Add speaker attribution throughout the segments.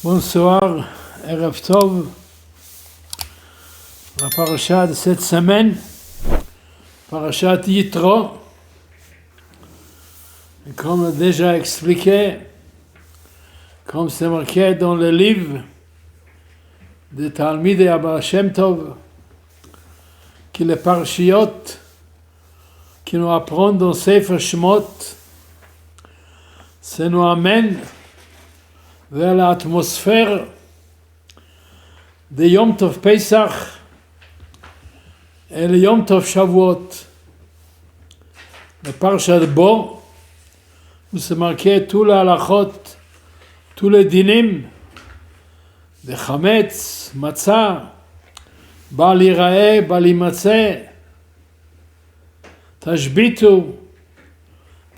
Speaker 1: Bonsoir, Erev Tov. La paracha de cette semaine, parachat Yitro. Et comme on a déjà expliqué, comme c'est marqué dans le livre de Talmid et Abba Shem Tov, que les parachiotes qui nous apprennent dans Sefer Shemot, ça nous amène vers l'atmosphère de Yom Tov Pesach et le Yom Tov Shavuot. Le parasha de Bo, où c'est marqué tous les halachot, tous les dinim de Chametz, Matzah, Bal Yiraeh, Bal Yimatzeh, Tashbitu,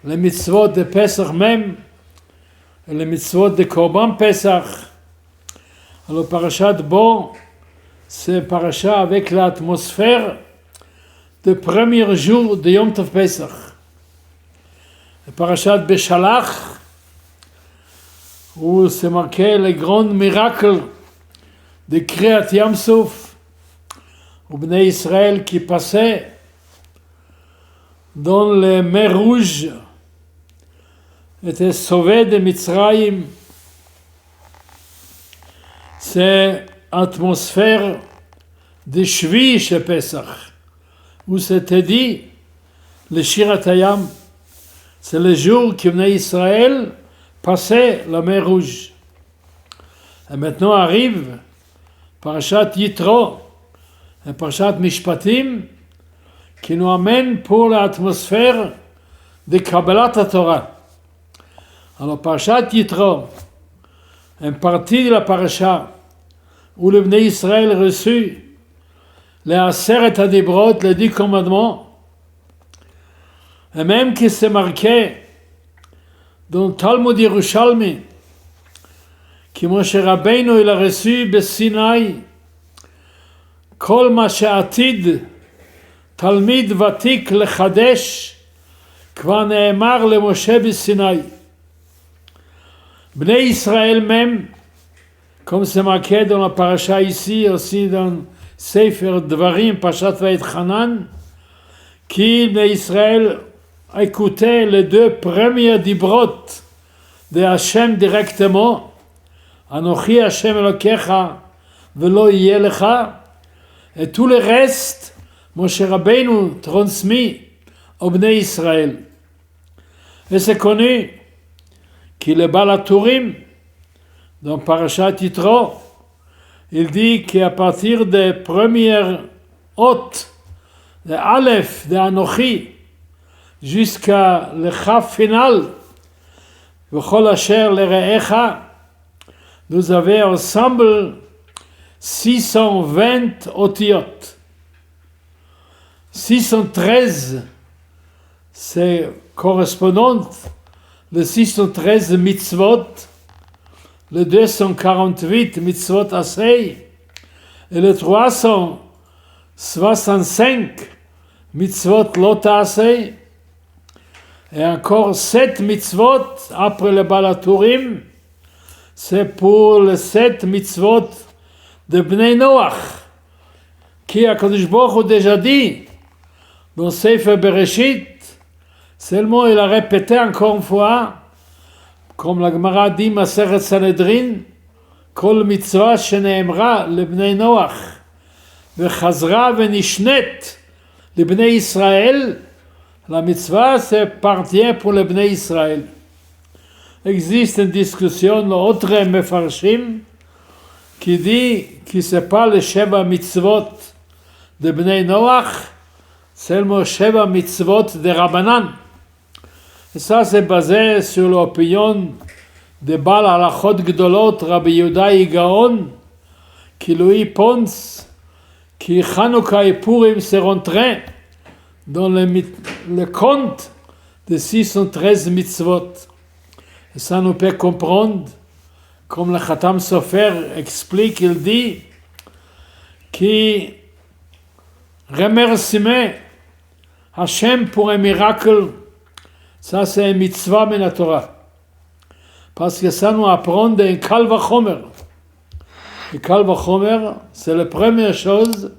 Speaker 1: les mitzvot de Pesach même, et les mitzvot de Korban Pesach. Alors, parachat Bo, c'est parachat avec l'atmosphère du premier jour de Yom Tov Pesach. Le parachat Beshalach, où c'est marqué les grands miracles de Kriyat Yam Suf, où Bnei Israël qui passaient dans les mers rouges étaient sauvés de Mitzrayim. C'est atmosphère de Shvi chez Pesach, où c'était dit le Shirat Hayam, c'est le jour que Bnei Israël passait la mer rouge. Et maintenant arrive parachat Yitro, et parachat Mishpatim, qui nous amène pour l'atmosphère de Kabbalat HaTorah. Alors, parachat Yitro, une partie de la paracha où le Bnei Israël reçut les Aseret HaDibrot, les 10 commandements, et même qui s'est marqué dans le Talmud Yerushalmi, que Moshe Rabbeinu il a reçu Besinaï, Kol ma she'atid Talmid Vatik lechadesh, Kvar ne'emar le Moshe Besinaï. Bnei Israël même, comme c'est marqué dans la paracha ici, aussi dans Sefer Dvarim, Parashat Va'etchanan, qui Bnei Israël a écouté les 2 premiers dibrot de Hachem directement, Anochi Hachem Elokecha velo yeh lecha, et tout le reste, Moshe Rabbeinu transmis au Bnei Israël. Et c'est connu qu'il est Baal HaTurim, dans Parashat Yitro, il dit qu'à partir des premières hôtes, de Aleph, de Anochi, jusqu'à le Chaf final, V'chol asher lere'echa, nous avons ensemble 620 otiyot. 613, c'est correspondant les 613 mitzvot, les 248 mitzvot asay, et les 365 mitzvot lot asay, et encore 7 mitzvot après le Baal HaTurim, c'est pour les 7 mitzvot de Bnei Noach, qui HaKadosh Baruch Hu déjà dit dans Sefer Bereshit. Seulement, il a répété encore une fois, comme la Gemara dit, Masechet Sanhedrin, Kol mitzvah sheneemra lebnei Noach, vechazra venishnet lebnei Israël, la mitzvah, c'est appartient pour le Bnei Israël. Existe une discussion, l'autre Mefarshim, qui dit que ce n'est pas les Sheva mitzvot de Bnei Noach, seulement Sheva mitzvot de Rabbanan. Et ça, c'est basé sur l'opinion de Baal Halachot Gdolot, Rabbi Yehuda Gaon, qui lui pense que Chanukah et Purim se rentrent dans le compte de 613 mitzvot. Et ça nous peut comprendre, comme le Khatam Sofer explique, il dit que remerciement Hachem pour un miracle, ça c'est une mitzvah de la Torah. Parce que ça nous apprend d'un Kal Vachomer. Et Kal Vachomer, c'est la première chose,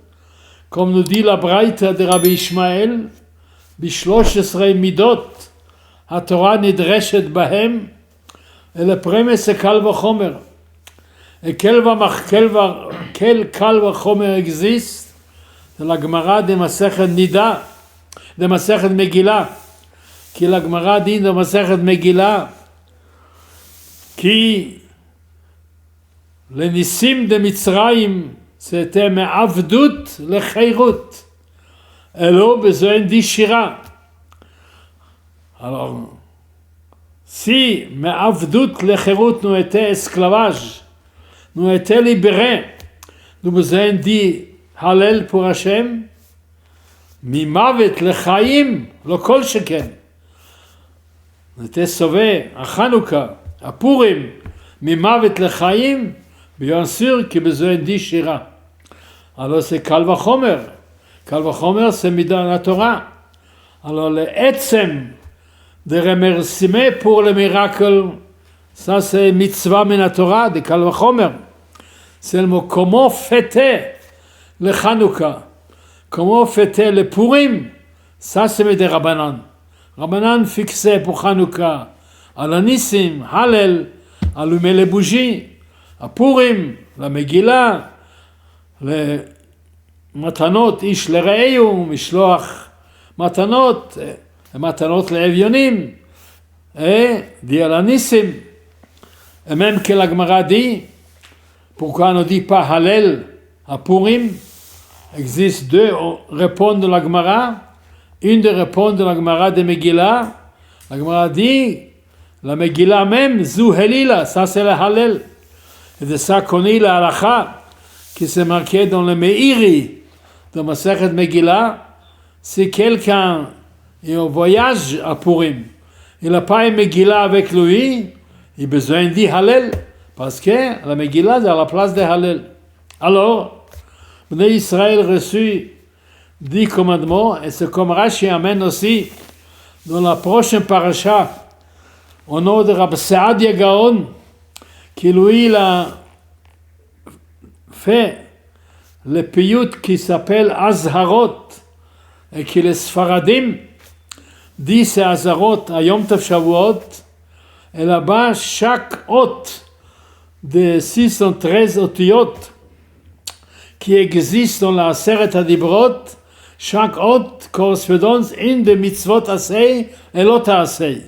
Speaker 1: comme nous dit la Braïta de Rabbi Ishmael, Bishlosh-Esrei Midot, HaTorah Nidreshet Bahem, et le premier c'est Kal Vachomer. Et quel Kal Vachomer existe? C'est la Gemara de Masechet Nida, de Masechet Megillah, qui la Gemara dit de Masechet Megillah, qui le Nissim de Mitzrayim, c'était Me'avdut le Cheirut. Et là, besoin d'Ishira. Alors, si Me'avdut le Cheirut nous était esclavage, nous était libérés, nous besoin dit Hallel pour Hashem, Mimavet le Chaim, le Kol Sheken. On était sauvés à Chanukah, à Purim, Mimavet le Chaim, bien sûr qu'il y a besoin d'Ishira. Alors c'est Kal Vachomer. Kal Vachomer, c'est Midat la Torah. Alors le Etzem de remerciement pour le miracle, ça c'est Mitzvah min la Torah de Kal Vachomer. C'est le mot comment fêter le Chanukah, comment fêter le Purim, ça c'est des Rabbanan. Rabbanan fixé pour Chanukah, à la Nissim, Hallel, allumer les bougies, à Purim, la Megillah, les matanot, ish le re'eu, mishloach matanot, matanot le evyonim, et dit à la Nissim. Et même que la Gemara dit, pourquoi on ne dit pas Hallel à Purim? Existe deux réponses de la Gemara. Une des réponses de la Gemara de Megillah. La Gemara dit, la Megillah même, Zu Helila, ça c'est le Hallel. Et de ça qu'on est la halakha, qui s'est marqué dans le Meiri, dans Masechet Megillah, si quelqu'un est en voyage à Purim, il n'a pas une Megillah avec lui, il a besoin de dire Hallel, parce que la Megillah est à la place de Hallel. Alors, Bnei Israël reçut 10 commandements, et c'est comme Rashi amène aussi dans la prochaine parasha, au nom de Rabbi Saadia Gaon, qui lui il a fait le piyut qui s'appelle Azharot, et qui les Sfaradim dit c'est Azharot à Yom Tov Shavuot, et là-bas chaque hôte de 613 otiyot qui existent dans la Aseret HaDibrot, chaque hôte correspond à une des mitzvot Asei et l'autre Asei.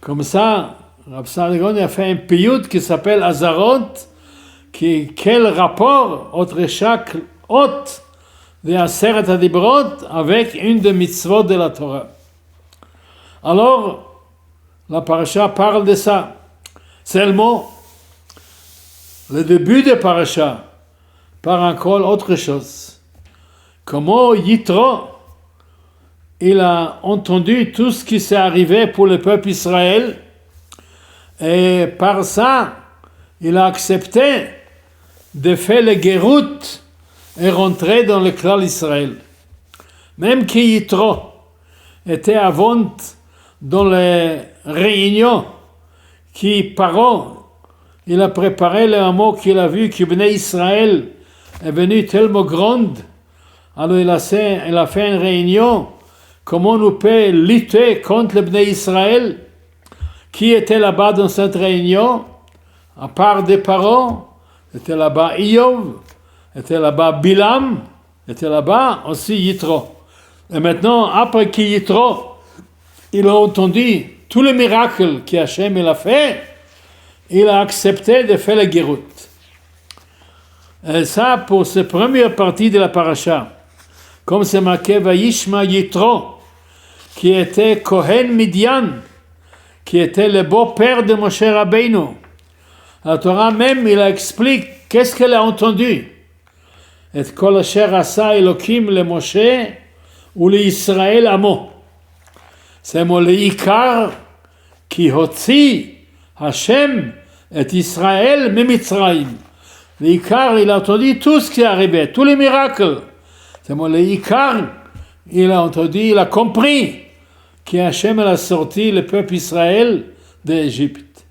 Speaker 1: Comme ça, Rabbi Saadia a fait un piyut qui s'appelle Azharot, quel rapport entre chaque hôte de Aseret HaDibrot avec une des mitzvot de la Torah. Alors, la parasha parle de ça. Seulement, le début de parasha par encore autre chose. Comment Yitro, il a entendu tout ce qui s'est arrivé pour le peuple Israël, et par ça, il a accepté de faire le Gérout et rentrer dans le clan Israël. Même que Yitro était avant dans les réunions qui Paro, il a préparé le mot qu'il a vu que Bnei Israël est venu tellement grande, alors il a fait une réunion, comment nous peut lutter contre le Bnei Israël, qui était là-bas dans cette réunion, à part des Paro, était là-bas Iyov, était là-bas Bilam, était là-bas aussi Yitro. Et maintenant, après que Yitro, il a entendu tous les miracles qu'Hachem il a fait, il a accepté de faire le Gérout. Et ça, pour cette première partie de la paracha, comme c'est marqué Vayishma Yitro, qui était Kohen Midian, qui était le beau-père de Moshe Rabbeinu. La Torah même, il explique qu'est-ce qu'elle a entendu. Et Kol Asher Asa Elokim le Moshe ou le Israël Amo. C'est mon le Ikar qui hotzi Hashem et Israël Mitzrayim. Le Ikar, il a entendu tout ce qui est arrivé, tous les miracles. C'est mon le Ikar, il a entendu, il a compris que Hashem a sorti le peuple Israël d'Égypte.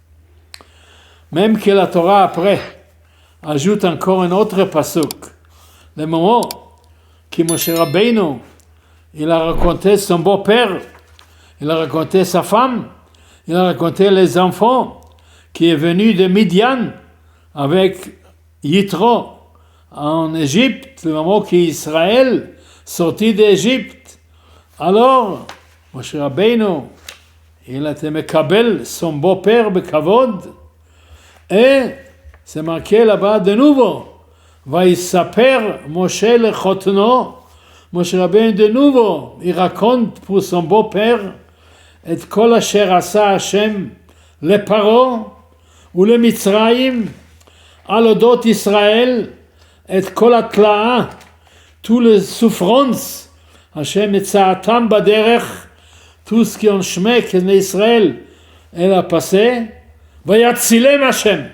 Speaker 1: Même que la Torah après ajoute encore un autre pasuk. Le moment que Moshe Rabbeinu, il a raconté son beau-père, il a raconté sa femme, il a raconté les enfants qui est venu de Midian avec Yitro en Égypte, le moment qu'Israël sortit d'Égypte. Alors, Moshe Rabbeinu, il a été mekabel son beau-père bekavod, et c'est marqué là-bas de nouveau. Vaïsaper Moshe le chotno. Moshe Rabbeinu de nouveau, il raconte pour son beau-père et kol asher asa Hashem le Paro ou le Mitzrayim al odot Israël et kol atla'a, toutes les souffrances Hashem et sa'atam baderech, tout ce qui en chemin que l'Israël elle a passé, vayatzilem Hashem.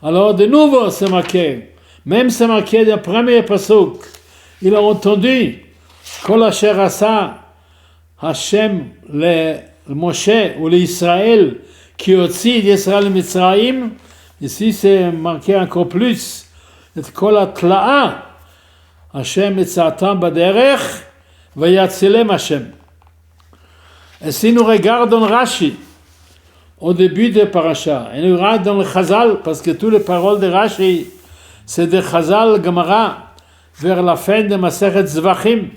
Speaker 1: Alors de nouveau c'est marqué, même c'est marqué dans le premier pasuk, il a entendu kol asher asa Hashem le Moshe ou l'Israël qui aussi d'Israël Mitzrayim. Ici c'est marqué encore plus, et kol atla'a Hashem et sa'atam baderech vayatzilem Hashem. Et si nous regardons Rashi au début de Parasha, et nous regardons dans le Chazal, parce que toutes les paroles de Rashi c'est de Chazal Gemara vers la fin de Masechet Zvachim.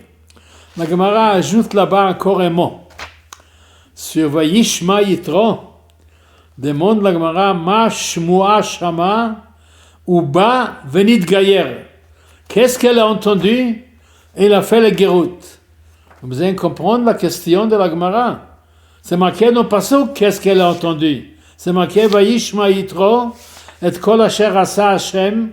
Speaker 1: La Gemara ajoute là-bas encore un mot. Sur Vayishma Yitro, demande la Gemara, Ma Shmua Shama Uba Venit Gayer. Qu'est-ce qu'elle a entendu? Elle a fait le Gerut. Vous allez comprendre la question de la Gemara. C'est marqué dans le pasuk, qu'est-ce qu'elle a entendu? C'est marqué Vayishma Yitro et kol asher asa Hashem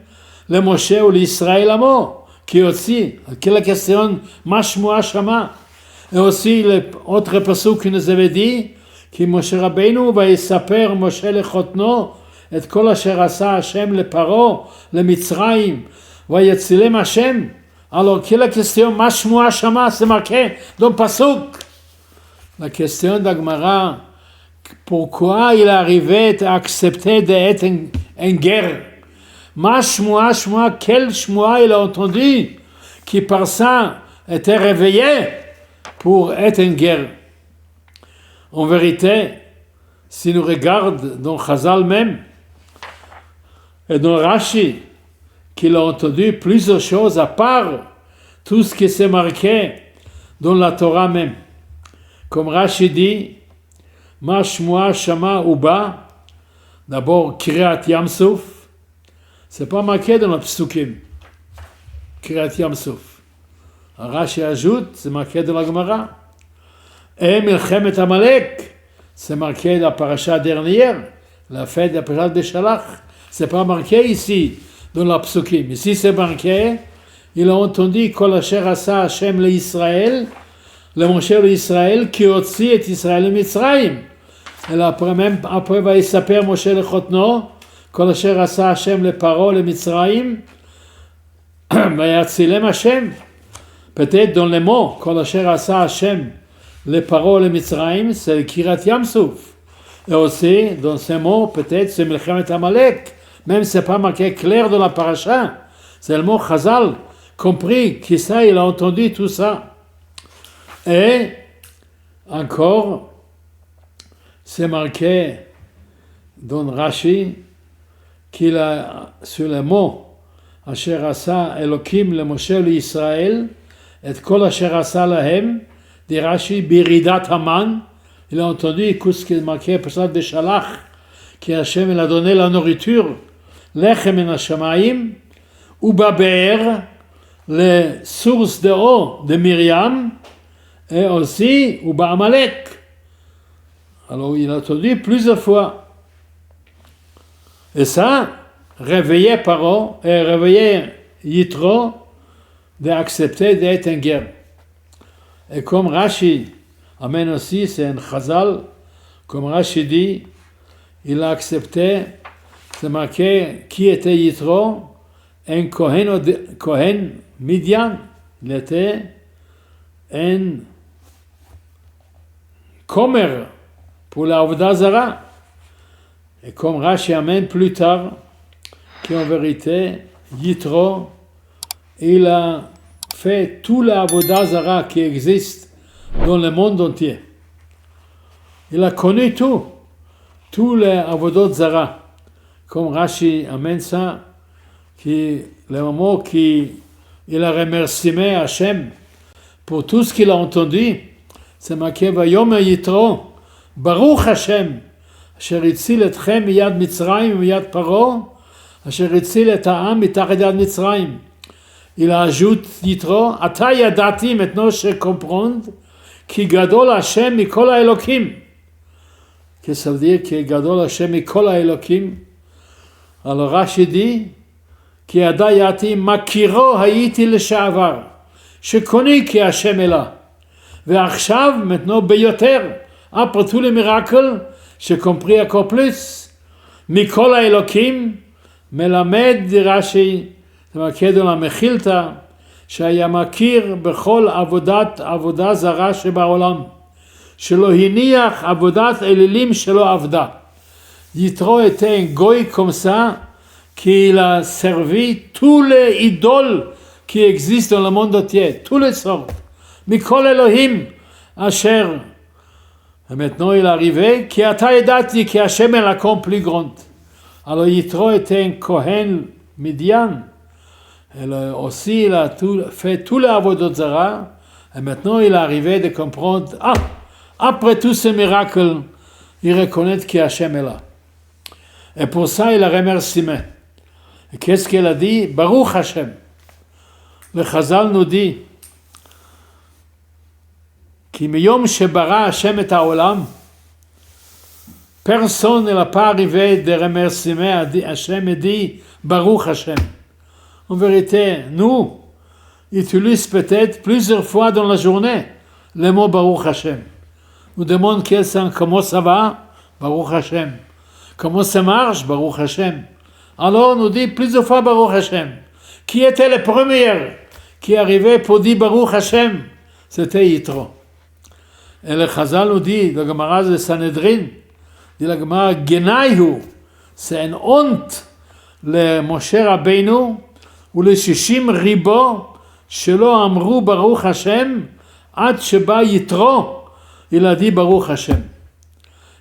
Speaker 1: le Moshe ou l'Israël amo. Qui aussi, quelle est la question, Mashmua Shama. Et aussi, l'autre pasuk qui nous avait dit, qui Moshe Rabbeinu va y saper Moshe le Chotno, et kol asher asa Hashem le Paro, le Mitzrayim, va y etzilem Hashem. Alors, quelle est la question, Mashmua Shama, c'est marqué dans le pasuk. La question d'Agmara, pourquoi il est arrivé à accepter d'être en guerre? Ma shmoa, quel shmoa il a entendu qui par ça était réveillé pour être en guerre. En vérité, si nous regardons dans Chazal même et dans Rashi, qu'il a entendu plusieurs choses à part tout ce qui s'est marqué dans la Torah même. Comme Rashi dit, Ma shmoa shama uba, d'abord Kiryat Yamsuf. C'est pas marqué dans le psukim. Kiryat Yamsuf. Rashi ajoute, c'est marqué dans la Gemara. Et Milchemet Amalek, c'est marqué dans la paracha dernière, la fête de la paracha de Shalach. C'est pas marqué ici, dans la psukim. Ici c'est marqué, il a entendu Kol asher asa Hashem le Israël, le Moshe le Israël, qui aussi est Israël le Mitzrayim. Et après va y s'appeler Moshe le Chotno, Kol asher asa Hashem le Paro le Mitzrayim, vayatzilem Hashem. Peut-être dans les mots, Kol asher asa Hashem le Paro le Mitzrayim, c'est le Kiryat Yamsuf. Et aussi, dans ces mots, peut-être c'est Milchemet Amalek, même si ce n'est pas marqué clair dans la paracha, c'est le mot Chazal, compris, qui ça, il a entendu tout ça. Et encore, c'est marqué dans Rashi qu'il a sur le mot Asher asa Elokim le Moshe le Israël et kol asher asa lahem de Rashi biridat Haman. Il a entendu, écoute ce qui est marqué pour ça de Shalach, qui Hashem il a donné la nourriture, lechem en hashamayim, ou baber, les sources de eau de Myriam, et aussi ou Amalek. Alors il a entendu plusieurs fois. Et ça, réveillé Paro et réveillé Yitro d'accepter d'être en guerre. Et comme Rashi amène aussi, c'est un Chazal, comme Rashi dit, il a accepté, c'est marqué, qui était Yitro, un Kohen Midian, il était un Komer pour la Avodah Zara. Et comme Rashi amène plus tard, qu'en vérité, Yitro, il a fait tout l'avoda zara qui existe dans le monde entier. Il a connu tous les avodot zara. Comme Rashi amène ça, le moment qu'il a remercié Hachem pour tout ce qu'il a entendu, c'est marqué Vayomer Yitro, Baruch Hashem, Asher Hitzil etchem miyad Mitzrayim miyad Paro, Asher Hitzil et ha'am mitachat yad Mitzrayim. Il ajoute Yitro, Ata yadati, maintenant je comprends, Ki gadol Hashem mikol ha'elokim. Qu'est-ce que ça veut dire, Ki gadol Hashem mikol ha'elokim? Alors Rashi dit, Ki yada yati makiro hayiti לשעבר. Je connais qui Hashem est là. ועכשיו, maintenant, ביותר, après tous les miracles, j'ai compris encore plus. מכל האלוקים, מלמד רש"י, זה מקד על המחילתא, שהיה מכיר בכל עבודה זרה שבעולם, שלא הניח עבודת אלילים שלא עבדה. Yitro était un goy comme ça, qu'il a servi tous les idoles qui existent dans le monde entier, tous les sortes. Mikol Elohim, Asher. Et maintenant il est arrivé, qui ata edati, qui Hashem est la compte plus grande. Alors Yitro était un Kohen Midian. Il a fait tous les avodot zara. Et maintenant il est arrivé de comprendre, après tous ces miracles, il reconnaît que Hashem est là. Et pour ça il a remercié. Et qu'est-ce qu'il a dit? Baruch Hashem. Le Chazal nous dit, Ki miyom shebara Hashem et haolam, personne n'a pas arrivé de remercier Hashem et dit Baruch Hashem. En vérité, nous utilisons peut-être plusieurs fois dans la journée le mot Baruch Hashem. Nous demandons comment ça va, Baruch Hashem. Comment ça marche, Baruch Hashem. Alors nous dit plusieurs fois Baruch Hashem. Qui était le premier qui arrivait pour dire Baruch Hashem? C'était Yitro. Et le Chazal nous dit, le Gemara de Sanhedrin, dit la Gemara, Genaihu, c'est une honte, le Moshe Rabbeinu, ou le Shishim Ribo, Shelo Amru Baruch Hashem, Ad Sheba Yitro, il a dit Baruch Hashem.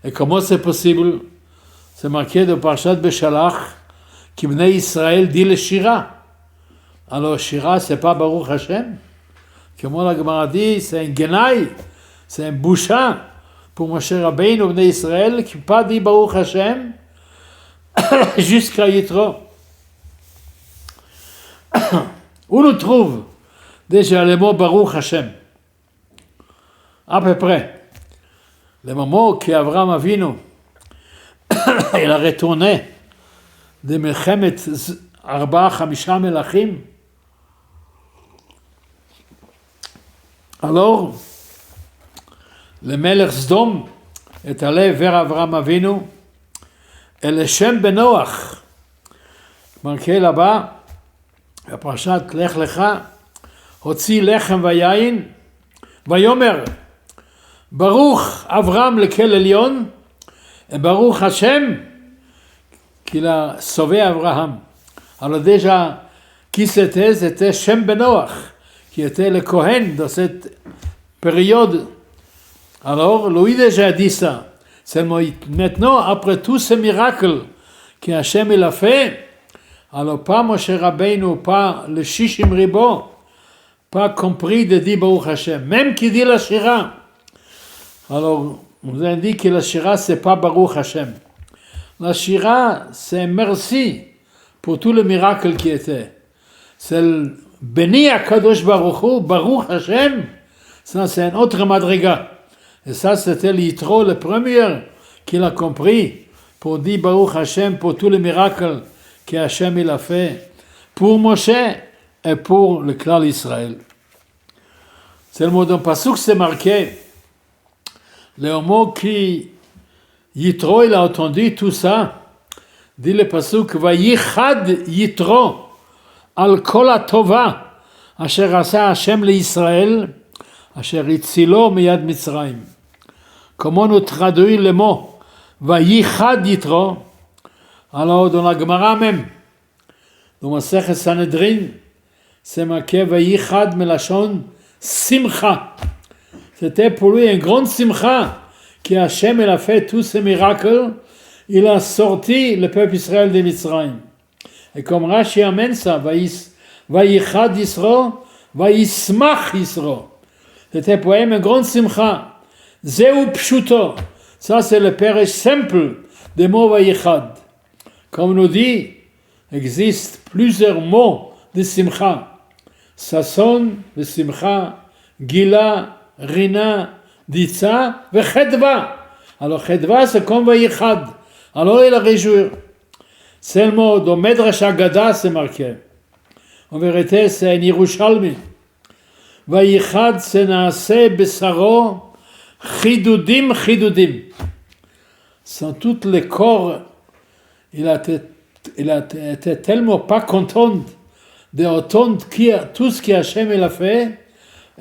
Speaker 1: Et comment c'est possible? C'est marqué de Parashat Beshalach, qui Bnei Israël dit le Shira. Alors Shira, c'est pas Baruch Hashem? Comment la Gemara dit, c'est un Genai, c'est un boucha pour Moshe Rabbeinu Bnei Israël qui n'a pas dit Baruch Hashem jusqu'à Yitro. Où nous trouve déjà le mot Baruch Hashem? À peu près. Le moment qu'Abraham Avinu il a retourné de Melchemet Arba Chamisha Melachim. Alors, le Melech Sdom est allé vers Abraham Avinu et le Shem Benoach, marqué là-bas, la parashat Lech Lecha, Hotzi Lechem Vayayin, Vayomer, Baruch Abraham lequel Elion, et Baruch Hashem, qu'il a sauvé Abraham. Alors déjà, qui c'était? C'était Shem Benoach, qui était le Kohen de cette période. Alors, lui déjà dit ça. C'est maintenant, après tous ces miracles que Hashem il a fait, alors pas Moshe Rabbeinu, pas le Shishim Ribo, pas compris de dire Baruch Hashem. Même qui dit la Shira. Alors, on vous a dit que la Shira, c'est pas Baruch Hashem. La Shira, c'est merci pour tout le miracle qui était. C'est le Béni Akadosh Baruch Hu, Baruch Hashem, ça c'est un autre madriga. Et ça c'était l'Yitro, le premier qu'il a compris pour dire Baruch Hashem pour tous les miracles que Hashem il a fait pour Moshe et pour le clan d'Israël. C'est le mot d'un pasuk, c'est marqué. Le mot qui Yitro il a entendu tout ça, dit le pasuk Vayichad Yitro al kol hatova asher asa Hashem l'Israël asher hitzilo miyad Mitzrayim. Comment nous traduire le mot Vayichad Yitro? Alors dans la Gemara même, dans Masechet Sanhedrin, c'est marqué Vayichad Melashon Simcha. C'était pour lui un grand simcha, qui Hachem il a fait tous ces miracles, il a sorti le peuple Israël de Mitzrayim. Et comme Rashi amène ça, Vayichad Yisro, Vayismach Yisro. C'était pour lui un grand simcha. Zeu Pshuto. Ça c'est le pérage simple des mots Vayichad. Comme nous dit, existe plusieurs mots de simcha. Sasson, de simcha, Gila, Rina, Ditsa, et Chedva. Alors Chedva c'est comme Vayichad. Alors il a réjoui. C'est le mot dans Medrash Agada c'est marqué. En vérité c'est un Yerushalmi. Vayichad c'est naaseh besaro chidudim chidudim. Sans tous les corps, il a été tellement pas content d'entendre tout ce qu'Hachem il a fait,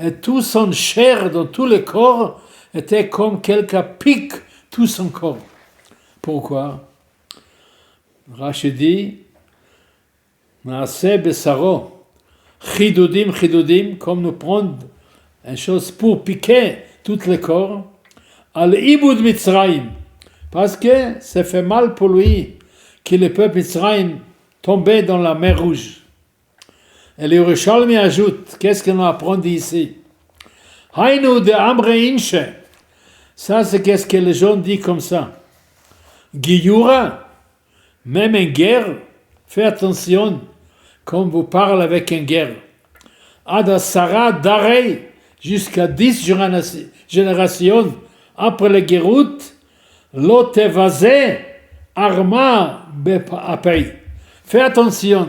Speaker 1: et tout son chair dans tous les corps était comme quelqu'un pique tout son corps. Pourquoi? Rashi dit, Naaseh besaro, chidudim chidudim, comme nous prendre une chose pour piquer tout le corps, al ibud Mitzrayim, parce que ça fait mal pour lui que le peuple Mitzrayim tombait dans la mer Rouge. Et le Yerushalmi ajoute, qu'est-ce qu'on apprend ici? Hainu de Amre Inche. Ça, c'est qu'est-ce que les gens disent comme ça. Giyura, même en guerre, fais attention, comme vous parlez avec une guerre. Adasara Darei, jusqu'à 10 générations après la Gérout, Lotevazé, Arma Bepapei. Fais attention.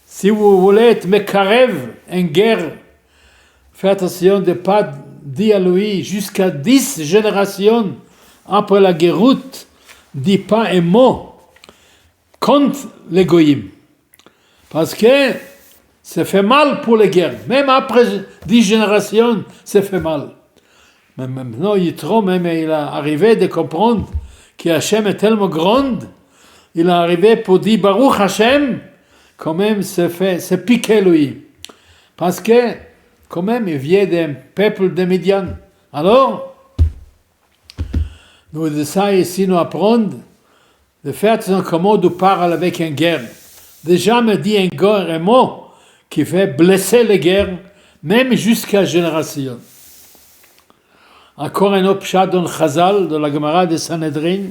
Speaker 1: Si vous voulez être Mekarev en guerre, faites attention de ne pas dire à lui jusqu'à 10 générations après la guéroute, dis pas un mot contre les goyim. Parce que ça fait mal pour les guerres. Même après 10 générations, ça fait mal. Mais maintenant, Yitro, même il a arrivé de comprendre que Hachem est tellement grand, il est arrivé pour dire Baruch Hachem, quand même, c'est piqué lui. Parce que, quand même, il vient d'un peuple de Midian. Alors, nous de ça ici, nous apprendre de faire comment on parle avec une guerre. Déjà, me dit un mot qui fait blesser les guerres, même jusqu'à la génération. Encore un autre pshat dans Chazal, de la Gemara de Sanhedrin,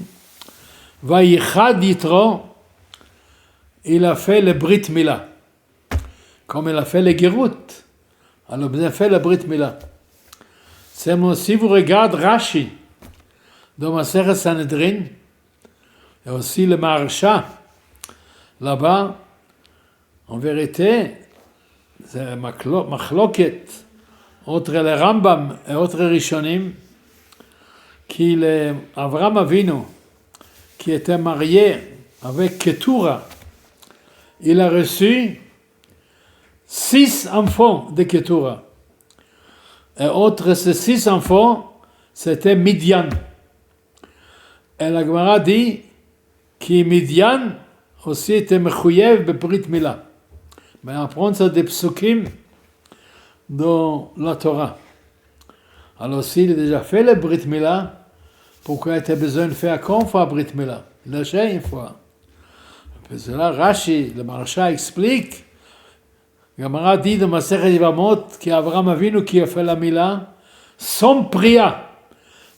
Speaker 1: Vayichad Yitro, il a fait le Brit Mila. Comme il a fait le Gérout. Alors il a fait le Brit Mila. Si vous regardez Rashi, dans Masechet Sanhedrin, et aussi le Maharsha, là-bas, en vérité, c'est machloket entre le Rambam et autres Rishonim, qu'il est Avraham Avinu, qui était marié avec Ketura, il a reçu 6 enfants de Ketura. Et entre ces 6 enfants, c'était Midian. Et la Gemara dit que Midian aussi était Mechuyev Bebrit Mila. Mais on apprend ça des psukim dans la Torah. Alors s'il a déjà fait le Brit Mila, pourquoi il a besoin de faire qu'une fois Brit Mila? Il l'a fait une fois. C'est là, Rashi, le Maharsha explique, Gamara dit dans Masechet Yevamot qu'Avraham Avinu qui a fait la Mila, son prière.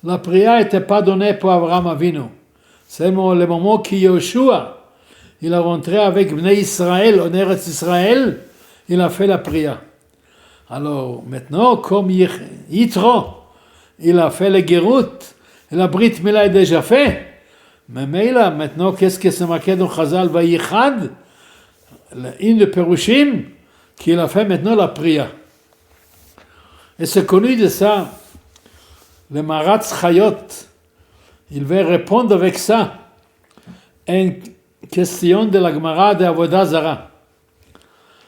Speaker 1: La prière n'était pas donnée pour Avraham Avinu. C'est le moment que Yoshua, il a rentré avec Bnei Israël, en Eretz Israël, il a fait la prière. Alors maintenant, comme Yitro, il a fait le Gérout, et la Brit Mila est déjà fait. Mais là, maintenant, qu'est-ce que c'est marqué dans Chazal Vayichad? Une de Perushim, qu'il a fait maintenant la prière. Et c'est connu de ça, le Maratz Chayot, il va répondre avec ça, une question de la Gemara de Avodah Zara.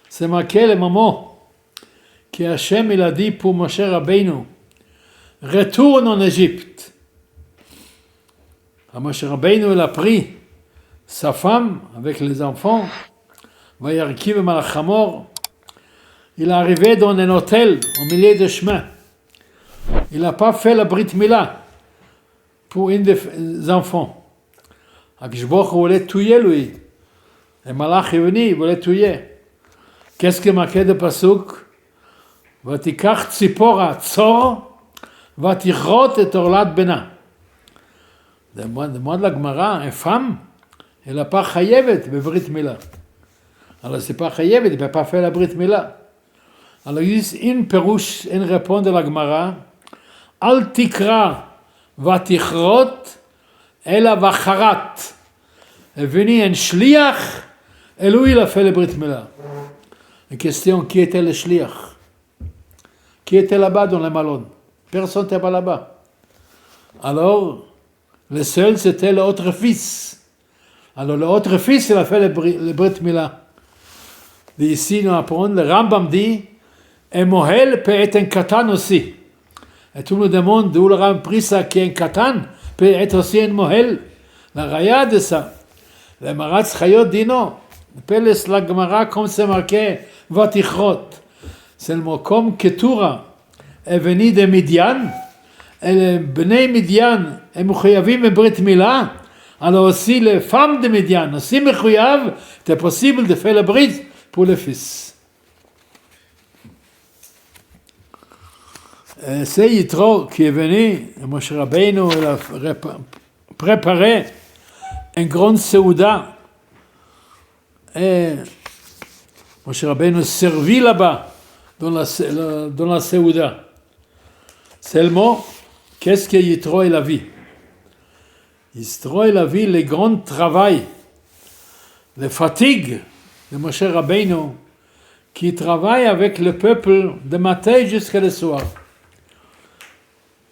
Speaker 1: C'est marqué le moment que Hachem il a dit pour Moshe Rabbeinu, retourne en Égypte. Moshe Rabbeinu il a pris sa femme avec les enfants, Vayarkiv al Hamor. Il est arrivé dans un hôtel au milieu de chemin. Il n'a pas fait la Brit Mila pour un des enfants. Akishboch voulait tuer lui. Le malach est venu, il voulait tuer. Qu'est-ce que marqué de Pasuk? Vatikach tzipora tzor, vatichot et orlat bena. Demande la Gemara, une femme, elle n'a pas chayevet de Brit Mila. Alors c'est pas chayevet, il ne peut pas faire la Brit Mila. Alors il dit une perouche, une réponse de la Gemara, al tikra vatichrot ela vacharat. Est venu un shliach et lui il a fait le Brit Mila. La question, qui était le shliach? Qui était là-bas dans le malon? Personne n'était pas là-bas. Alors, le seul c'était l'autre fils. Alors l'autre fils il a fait le Brit Mila. Et ici nous apprenons, le Rambam dit, un mohel peut être un katan aussi. Et tout le monde demande d'où le Rambam pris ça qui est un katan, peut être aussi un mohel. La raya de ça. Le Maratz Chayot dit non. Appelle la Gemara comme c'est marqué, Vatichrot. C'est le mot comme Ketura est venu de Midian. Et les Bnei Midian est mouchayavim et Brit Mila. Alors aussi les femmes de Midian, aussi mouchayav, c'est possible de faire le Brit pour le fils. C'est Yitro qui est venu, Moshe Rabbeinu, il a préparé un grand Seuda. Et Moshe Rabbeinu servit là-bas, dans la Seuda. Seulement, qu'est-ce que Yitro il a vu? Yitro il a vu les grands travaux, les fatigues de Moshe Rabbeinu, qui travaille avec le peuple de matin jusqu'à le soir.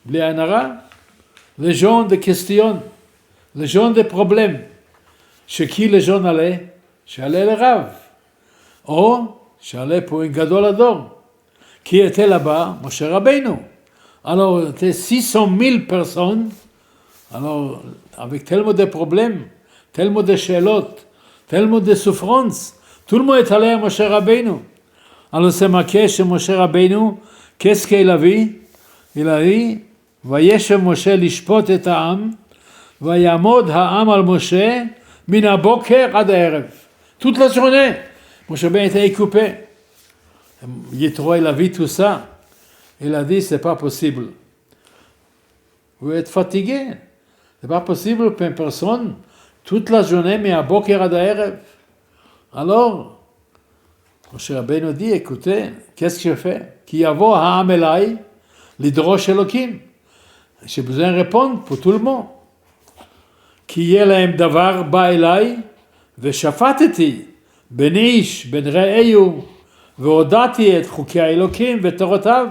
Speaker 1: Les Anara, les gens de questions, les gens de problèmes. Chez qui les gens allaient? J'allais le Rav. Ou j'allais pour un Gadol Ador. Qui était là-bas? Moshe Rabbeinu. Alors, c'était 600 000 personnes. Alors, avec tellement de problèmes, tellement de chélotes, tellement de souffrances, tout le monde est allé à Moshe Rabbeinu. Alors, c'est marqué chez Moshe Rabbeinu, qu'est-ce qu'il a vu? Il a dit, Vayeshev Moshe lishpot et ha'am, vayamod ha'am al Moshe, min haboker ad ha'erev. Toute la journée, Moshe Rabbeinu était écoupé. Yitro, il a vu tout ça. Il a dit, c'est pas possible. Vous êtes fatigué. C'est pas possible pour une personne, toute la journée, mais à boker ad ha'erev. Alors, Moshe Rabbeinu dit, écoutez, qu'est-ce que je fais? Ki yavo ha'am elai, lidrosh Elokim. J'ai besoin de répondre pour tout le monde. Ki yelahem davar ba elai, ושפטתי בין איש, בין רעהו, והודעתי את חוקי האלוקים ותורותיו.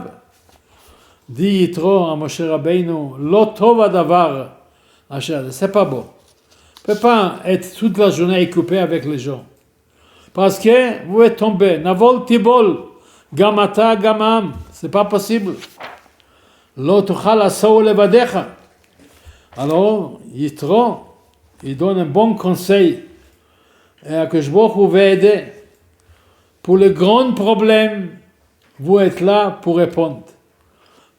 Speaker 1: dit Yitro à Moshe Rabbeinu, לא טוב הדבר אשר, c'est pas beau. On ne peut pas être toute la journée occupé avec les gens. Parce que vous êtes tombé, navol tibol, gamata gamam, c'est pas possible. לא תוכל לעשור לבדיך. Alors, Yitro, il donne un bon conseil. Et à que je vous vais aider. Pour les grands problèmes, vous êtes là pour répondre.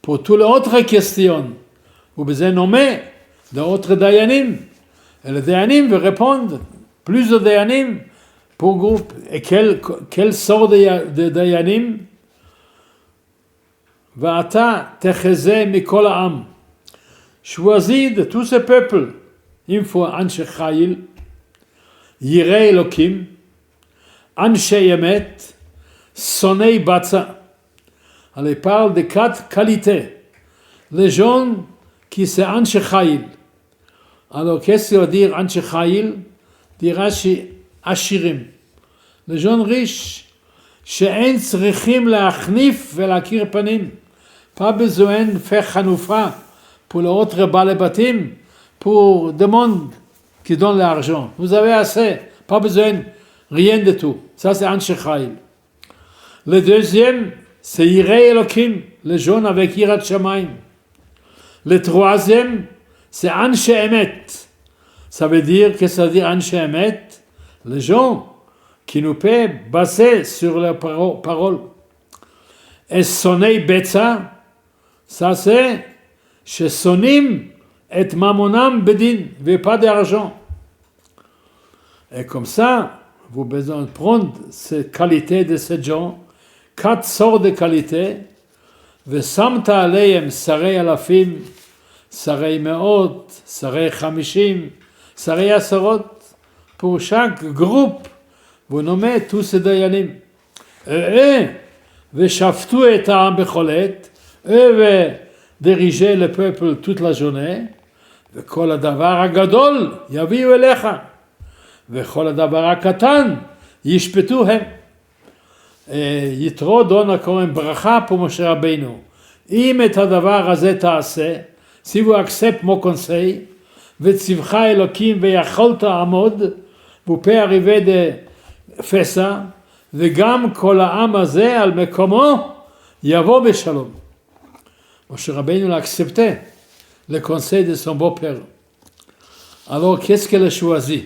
Speaker 1: Pour toutes les autres questions, vous devez nommer d'autres dayanim. Et les dayanim veulent répondre. Plus de dayanim pour groupe. Et quelle sorte de dayanim? Va'ata techeze mikol ha'am. Choisis de tout ce peuple. Il faut Anshe Chayil, Yirei Elokim, Anshe Yemet, Sonei Batza. Alors il parle de 4 qualités. Les gens qui sont Anshe Chayil. Alors qu'est-ce que ça veut dire Anshe Chayil? Dit Rashi Ashirim. Les gens riches, שאין צריכים להחניף ולהכיר פנים. Pas besoin de faire chanoufa pour l'autre balai batim, pour des monde qui donne l'argent. Vous avez assez, pas besoin, rien de tout. Ça c'est Anshe Chayil. Le deuxième, c'est Yirei Elokim, les gens avec Yirat Shamayim. Le troisième, c'est Anshe Emet. Ça veut dire, qu'est-ce que ça veut dire Anshe Emet? Les gens qui nous peut baser sur leurs paroles. Et sonner Betsa, ça c'est chez Sonim et Mamonam Bedin, mais pas d'argent. Et comme ça, vous avez besoin de prendre ces qualités de ces gens, 4 sortes de qualités, Vesamta aleim sarei alafim, sarei meot, sarei chamishim, sarei asarot, pour chaque groupe, vous nommez tous ces dayanim. Et ושפטו את העם בחולת, ודiriger le peuple toute la journée, וכל הדבר הגדול יביאו אליך, וכל הדבר הקטן ישפטו הם. יתרו דון הכהן ברכה פה משה רבינו, אם את הדבר הזה תעשה, si vous acceptez mon conseil, וציווך אלוקים ויכולת עמוד, vous pouvez arriver de faire ça, וגם כל העם הזה על מקומו יבוא בשלום. משה רבינו l'a accepté, le conseil de son beau-père. Alors qu'est-ce qu'il a choisi?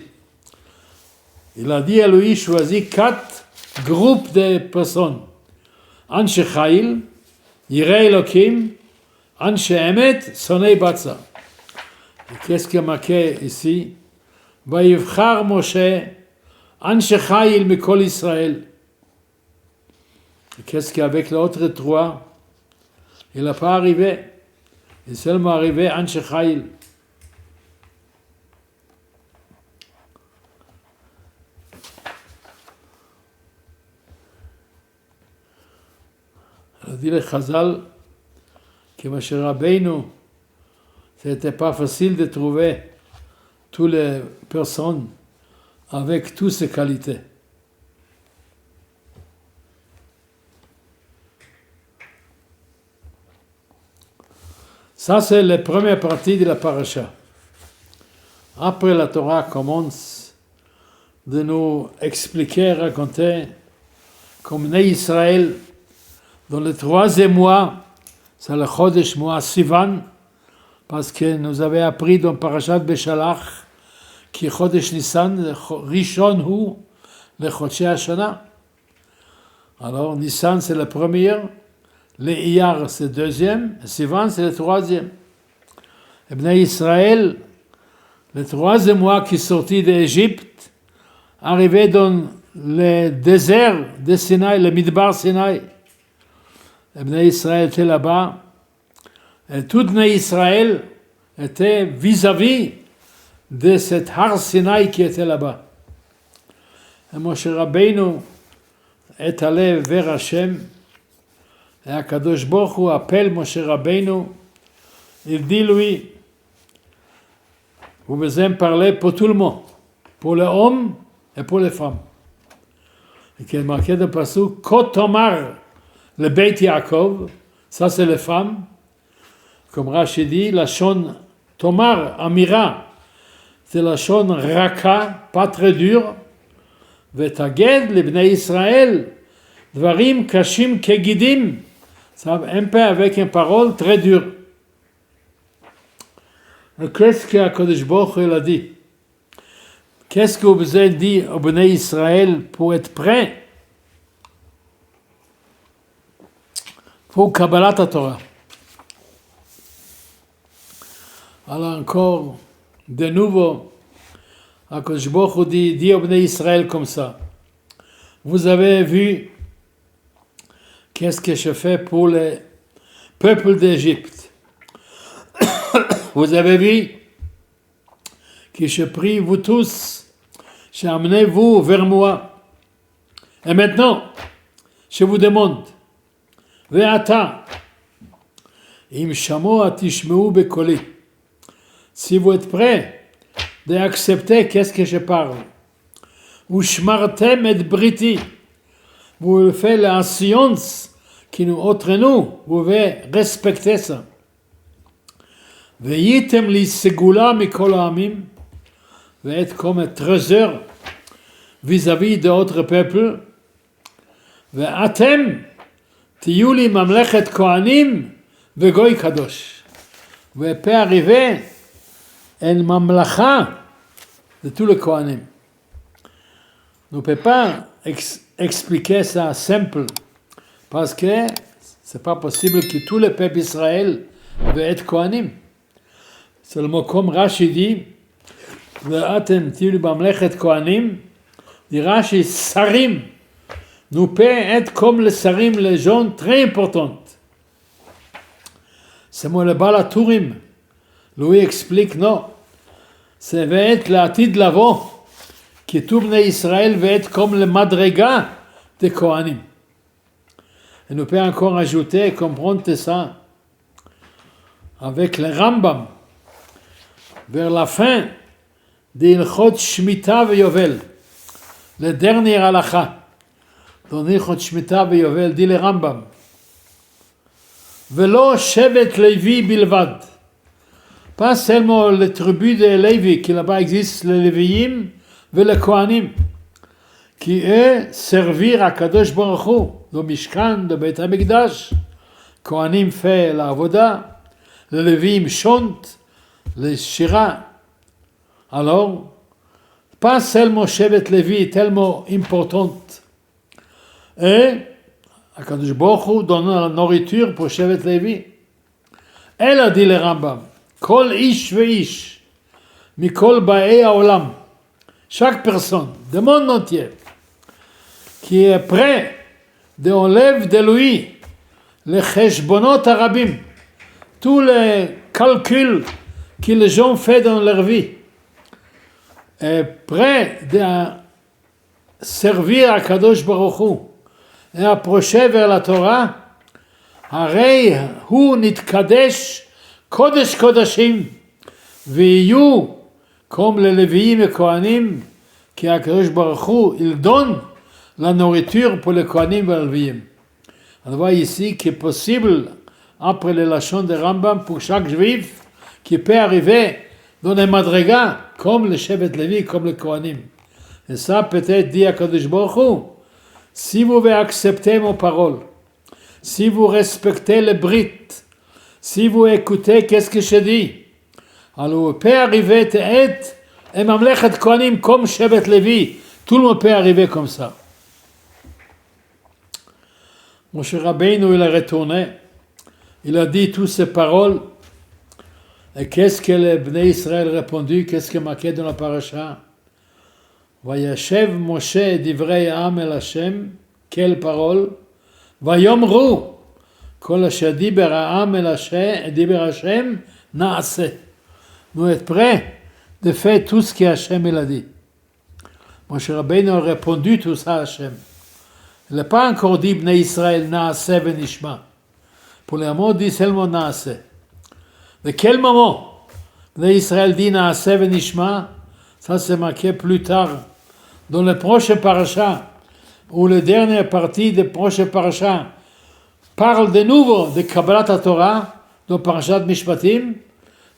Speaker 1: Il a dit à lui, choisis 4 groupes de personnes. אנשי חיל, יראי אלוקים, אנשי אמת, שונאי בצע. Qu'est-ce qui est marqué ici? ויבחר משה, אנשי חיל מכל ישראל. Qu'est-ce qu'avec l'autre 3, il n'a pas arrivé. Il est seulement arrivé Anshe Chayil. Il a dit le Chazal que Moshe Rabbeinu, ce n'était pas facile de trouver toutes les personnes avec toutes ces qualités. Ça, c'est la première partie de la paracha. Après, la Torah commence de nous expliquer, raconter, comme né Israël, dans le 3e mois, c'est le Chodesh mois Sivan, parce que nous avons appris dans Parashat Beshalach, que Chodesh Nissan, Rishon hu, le Chodesh Hashana. Alors, Nissan, c'est le premier. Le Iyar, c'est le 2e, Sivan, c'est le 3e. Et Bnei Israël, le 3e mois qui est sorti d'Égypte, arrivé dans le désert de Sinaï, le Midbar Sinaï. Et Bnei Israël était là-bas, et tout Bnei Israël était vis-à-vis de cet Har Sinaï qui était là-bas. Et Moshe Rabbeinu est allé vers Hachem, et Akadosh Baruch Hu appelle Moshe Rabbeinu, il dit lui, vous besoin parler pour tout le monde, pour les hommes et pour les femmes. Et qui est marqué dans le passage, Kotomar, le Beit Yaakov, ça c'est les femmes, comme Rashi dit, la shon Tomar, Amira, c'est la shon Raka, pas très dure, Vetaged, les Bnei Israël, Dvarim Kashim Kegidim, ça un peu avec une parole très dure. Qu'est-ce que Kodesh Baruch Hu a dit? Qu'est-ce que vous avez dit au Bnei Israël pour être prêt pour Kabbalat Torah? Alors encore, de nouveau, Kodesh Baruch Hu dit au Bnei Israël comme ça. Vous avez vu qu'est-ce que je fais pour le peuple d'Égypte. Vous avez vu que je prie vous tous, j'ai amené vous vers moi. Et maintenant, je vous demande, Ve'ata, im shamoa tishmeu bekoli. Si vous êtes prêts d'accepter qu'est-ce que je parle, ou shmartem et briti, vous faites la science qui nous entre nous, vous devez respecter ça. Ve'item li segula mikol ha'amim, être comme un trésor vis-à-vis d'autres peuples. Ve'atem tiyu li mamlechet kohanim ve'goy kadosh. Vous pouvez arriver à une mamlacha de tous les kohanim. ne peut pas expliquer ça simple, parce que c'est pas possible que tout le peuple d'Israël veut être Kohanim. Seulement comme Rashi dit, ואתם תהיו בממלכת כהנים, dit Rashi, Sarim, nous peut être comme les Sarim, les gens très importants. C'est moi le Baal HaTurim. Lui explique, non, ça va être l'atid l'avant, que tout Bnei Israël va être comme le Madrega des Kohanim. Et nous pouvons encore ajouter et comprendre ça avec le Rambam, vers la fin d'Ilchot Shemitah veYovel, le dernier halakha. Dans Ilchot Shemitah veYovel, dit le Rambam, Velo Shevet Levi bilvad. Pas seulement les tribus de Lévi, qui là-bas existent, les Léviim et les Kohanim, qui eux servirent à Kadosh Baruch Hu, le Mishkan, le Beit HaMikdash. Kohanim fait la avoda, les Léviim chantent, les Shira. Alors, pas seulement Shevet Lévi tellement importante, et Kadosh Baruch Hu donne la nourriture pour Shevet Lévi. Elle a dit le Rambam, Kol ish veish, mikol baei haolam, chaque personne, du monde entier, qui est prêt d'enlever de lui les cheshbonot harabim, tous les calculs que les gens font dans leur vie, est prêt de servir à Kadosh Baruch Hu et approcher vers la Torah, הרי הוא נתקדש קודש קודשים ויהיו comme les Lévi'im et Kohanim qui הקדוש ברוך הוא il donne la nourriture pour les Kohanim et les Lévi'im. On voit ici qu'il est possible, après les lachons de Rambam, pour chaque juif qui peut arriver dans les madrigas comme le Shevet Lévi, comme les Kohanim. Et ça peut-être dit à Kadosh Baruch Hu, si vous voulez accepter mon parole, si vous respectez le brit, si vous écoutez qu'est-ce que je dis, alors vous pouvez arriver à être un mamlechet kohanim comme Shevet Lévi. Tout le monde peut arriver comme ça. Moshe Rabbeinu, il a retourné, il a dit toutes ces paroles, et qu'est-ce que les Bnei Israël ont répondu, qu'est-ce qui est marqué dans la paracha? Vayashev Moshe divrei ha'am el Hashem, quelle parole? ויאמרו כל אשר דיבר העם אל דיבר השם נעשה. Nous être prêts de faire tout ce que Hachem il a dit. Moshe Rabbeinu a répondu tout ça à Hachem. Il n'a pas encore dit Bnei Israël na'aseh v'nishma. Pour le moment, il dit seulement na'aseh. De quel moment Bnei Israël dit na'aseh v'nishma? Ça c'est marqué plus tard dans le prochain parasha, où la dernière partie des prochains parachas parle de nouveau de Kabbalat Torah, dans Parashat Mishpatim.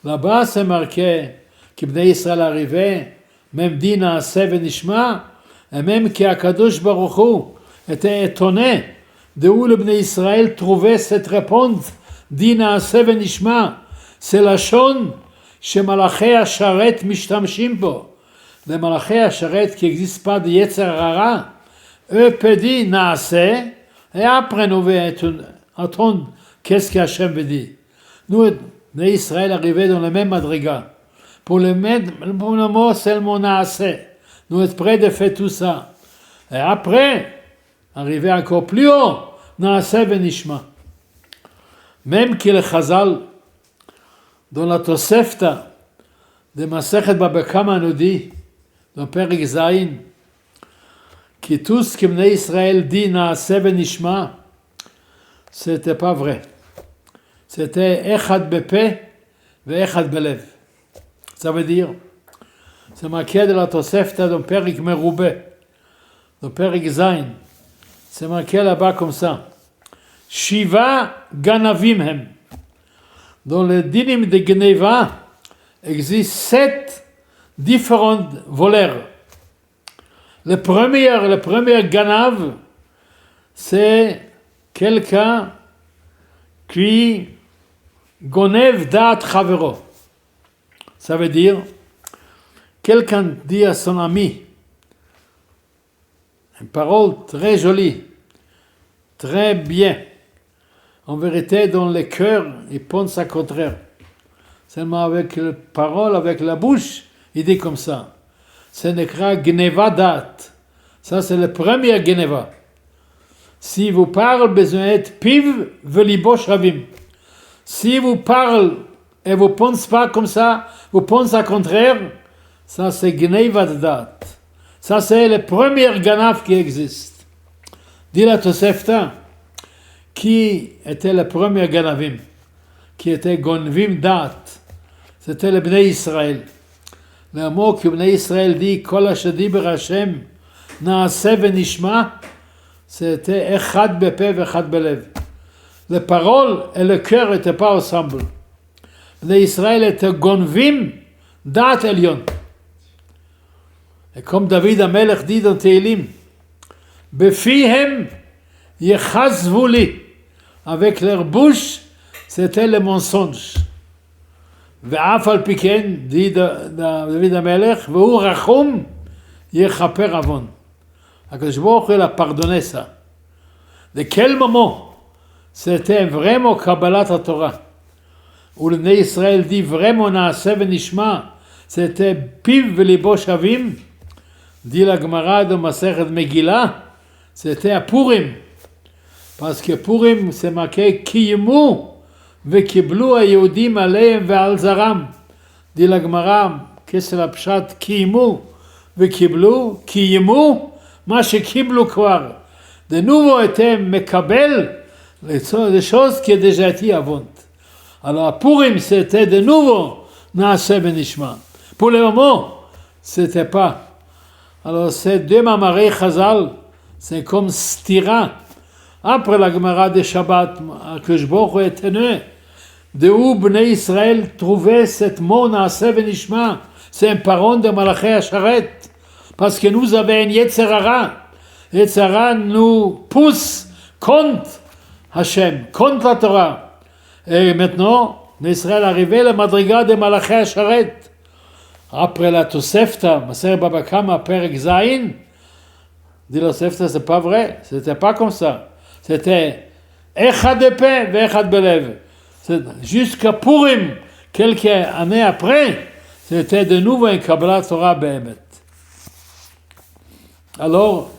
Speaker 1: Là-bas, c'est marqué que Bnei Israël arrivait, même dit Na'aseh v'nishma, et même qu'Akadosh Baruch Hu était étonné de où le Bnei Israël trouvait cette réponse, dit Na'aseh v'nishma. C'est la shon chez Malachei Hasharet mishtamshim bo. Les Malachei Hasharet qui n'existent pas de Yetzer Hara, eux peuvent dire Naaseh, et après nous allons attendre qu'est-ce qu'Hachem veut dire. Nous, les Israël, arrivés dans le même madriga. Pour le mot seulement Naaseh. Nous sommes prêts de faire tout ça. Et après, arriver encore plus haut, Naaseh v'nishma. Même que le Chazal, dans la Tosefta de Masechet Baba Kama nous dit, dans Perek Zayin, que tout ce que Bnei Israël dit Na'aseh v'nishma, c'était pas vrai. C'était Echad bepe ve'echad belev. Ça veut dire, c'est marqué de la Tosefta dans Perek Merube, dans Perek Zayin. C'est marqué là-bas comme ça. Shiva ganavim hem. Dans le dinim de Geneva, existent 7 différents voleurs. Le premier ganav, c'est quelqu'un qui gonev da'at chavero. Ça veut dire, quelqu'un dit à son ami, Une parole très jolie, très bien. En vérité, dans le cœur, il pense à contraire. Seulement avec la parole, avec la bouche, il dit comme ça. C'est nekra gneva dat. Ça, c'est le premier gneva. Si vous parlez, besoin d'être piv, velibo shavim. Si vous parlez et vous ne pensez pas comme ça, vous pensez à contraire, ça c'est gneva dat. Ça c'est le premier ganav qui existe. Dit la Tosefta, qui était le premier ganavim, qui était gonvim dat. C'était le Bnei Israël. Le mot que Bnei Israël dit, Kol hashadiber Hashem, naaseh venishma, c'était echad bepe vechad belev. Les paroles et le cœur n'étaient pas ensemble. Bnei Israël était gonvim dat elyon. Et comme David Amelech dit dans Tehillim, befihem yechazvu li. Avec leur bouche, c'était le mensonge. ואף על פי כן, dit דוד המלך, והוא רחום, יכפר עוון. הקדוש ברוך הוא a pardonné ça. De quel moment c'était vraiment קבלת התורה? ולבני ישראל dit vraiment נעשה ונשמע, c'était פיו וליבו שווים? dit la Gemara de Masechet Megillah, c'était à Purim. Parce que Purim, c'est marqué קיימו וקיבלו היהודים עליהם ועל זרם. dit la Gemara, qu'est-ce que la pshat קיימו וקיבלו? קיימו מה שקיבלו כבר. De nouveau était מקבל les choses qui déjà été avant. Alors à Purim, c'était de nouveau נעשה ונשמע. Pour le moment, c'était pas. Alors ces deux mamarei Chazal, c'est comme stira. Après la Gemara de Shabbat, que je vois est tenu, de où Bnei Israël trouvait cette mot Naaseh Venishma, c'est un parent de Malachi Asharet, parce que nous avons un Yetzerara. Yetzerara nous pousse contre Hashem, contre la Torah. Et maintenant, Israël est arrivé à la madriga de Malachi Asharet. Après la Tosefta, Maser Baba Kama, Perek Zayin, dit la Tosefta, c'est pas vrai, c'était pas comme ça. C'était Echad Epe ve Echad Belev. Jusqu'à Purim, quelques années après, c'était de nouveau un Kabbalah Torah Behemet. Alors,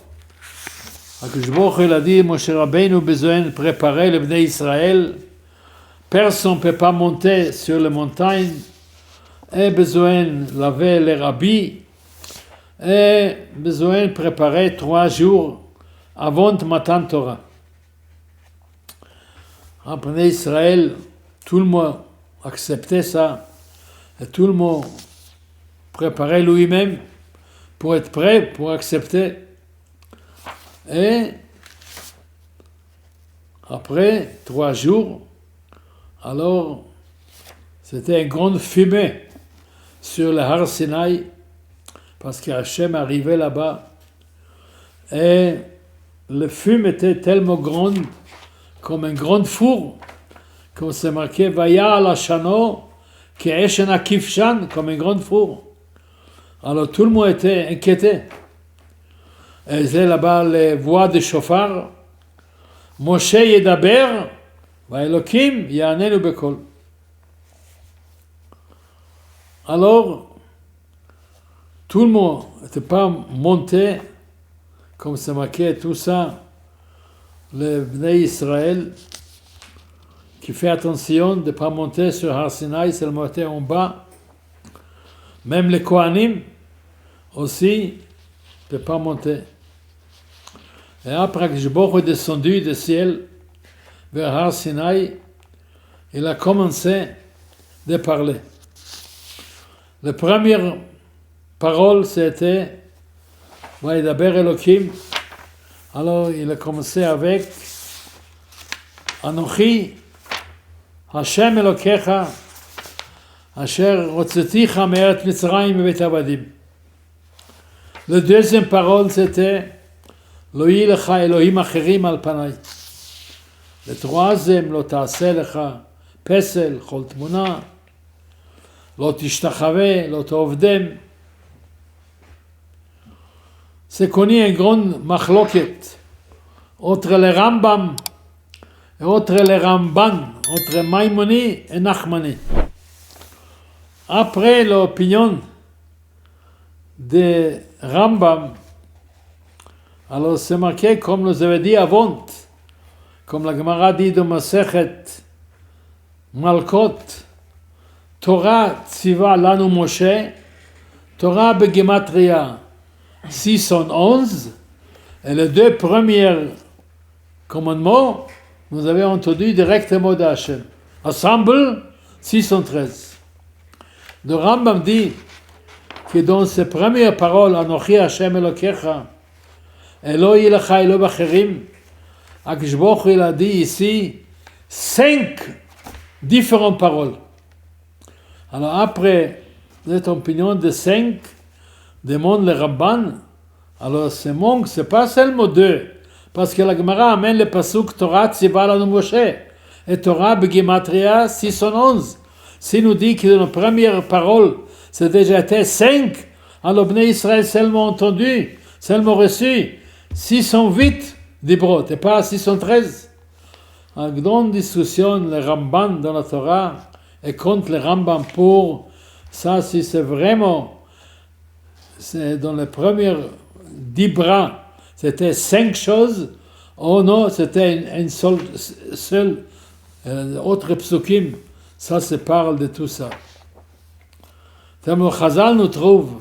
Speaker 1: Akadosh Baruch Hu il a dit, Moshe Rabbeinu besoin de préparer le Bnei Israël. Personne ne peut pas monter sur les montagnes. Et besoin de laver les rabbis. Et besoin de préparer 3 jours avant Matan Torah. Après Israël, tout le monde acceptait ça. Et tout le monde préparait lui-même pour être prêt, pour accepter. Et après 3 jours, alors c'était une grande fumée sur le Har Sinai, parce que Hachem arrivait là-bas. Et le fume était tellement grand, comme un grand four, comme c'est marqué Vaya al Hashano, Ke'eshen Akifshan, comme un grand four. Alors tout le monde était inquiété. Et c'est là-bas les voix de chauffard. Moshe Yedaber, Vaelokim Ya'anenu Bekol. Alors, tout le monde n'était pas monté, comme c'est marqué, tout ça, le Bnei Israël, qui fait attention de ne pas monter sur Har Sinai, c'est le monter en bas. Même les Kohanim aussi ne peuvent pas monter. Et après que Jéhovah est descendu du ciel vers Har Sinai, il a commencé de parler. La première parole, c'était Vaïdaber Elohim. Alors, il a commencé avec Anochi, Hashem Elokecha, Asher Rotzeticha Me'eret Mitzrayim Bebeit Avadim. La deuxième parole, c'était Lo'i Lecha Elohim Acherim Al Panay. Le troisième, Lo Ta'aseh Lecha Pesel Chol Tmuna. לא תשתחווה, לא תעובדם. c'est connu une grande machloket entre le Rambam et entre le Ramban, entre Maimoni et Nachmani. Après l'opinion de Rambam, alors c'est marqué, comme nous avait dit avant, comme la Gemara dit dans Masechet Malkot, Torah tziva lanu Moshe, Torah begematria 611, et les deux premiers commandements, nous avons entendu directement d'Hachem. Ensemble, 613. Le Rambam dit que dans ses premières paroles, Anochi Hashem Elokecha, Elo Yilecha Elo Bacherim, Akadosh Baruch Hu, il a dit ici 5 différentes paroles. Alors après cette opinion de 5, demande le Ramban, alors c'est manque, c'est pas seulement 2, parce que la Gemara amène le pasuk Torah tziva lanu Moshe, et Torah begematria 611. Si nous dit que dans la première parole, c'est déjà été 5, alors Bnei Israël seulement entendu, seulement reçu 608 dibrot, et pas 613. En grande discussion, le Ramban dans la Torah est contre le Rambam pour ça, si c'est vraiment, c'est dans les premières 10 bras, c'était 5 choses, oh non, c'était une seule autre psukim. Ça, c'est parle de tout ça. Chazal nous trouve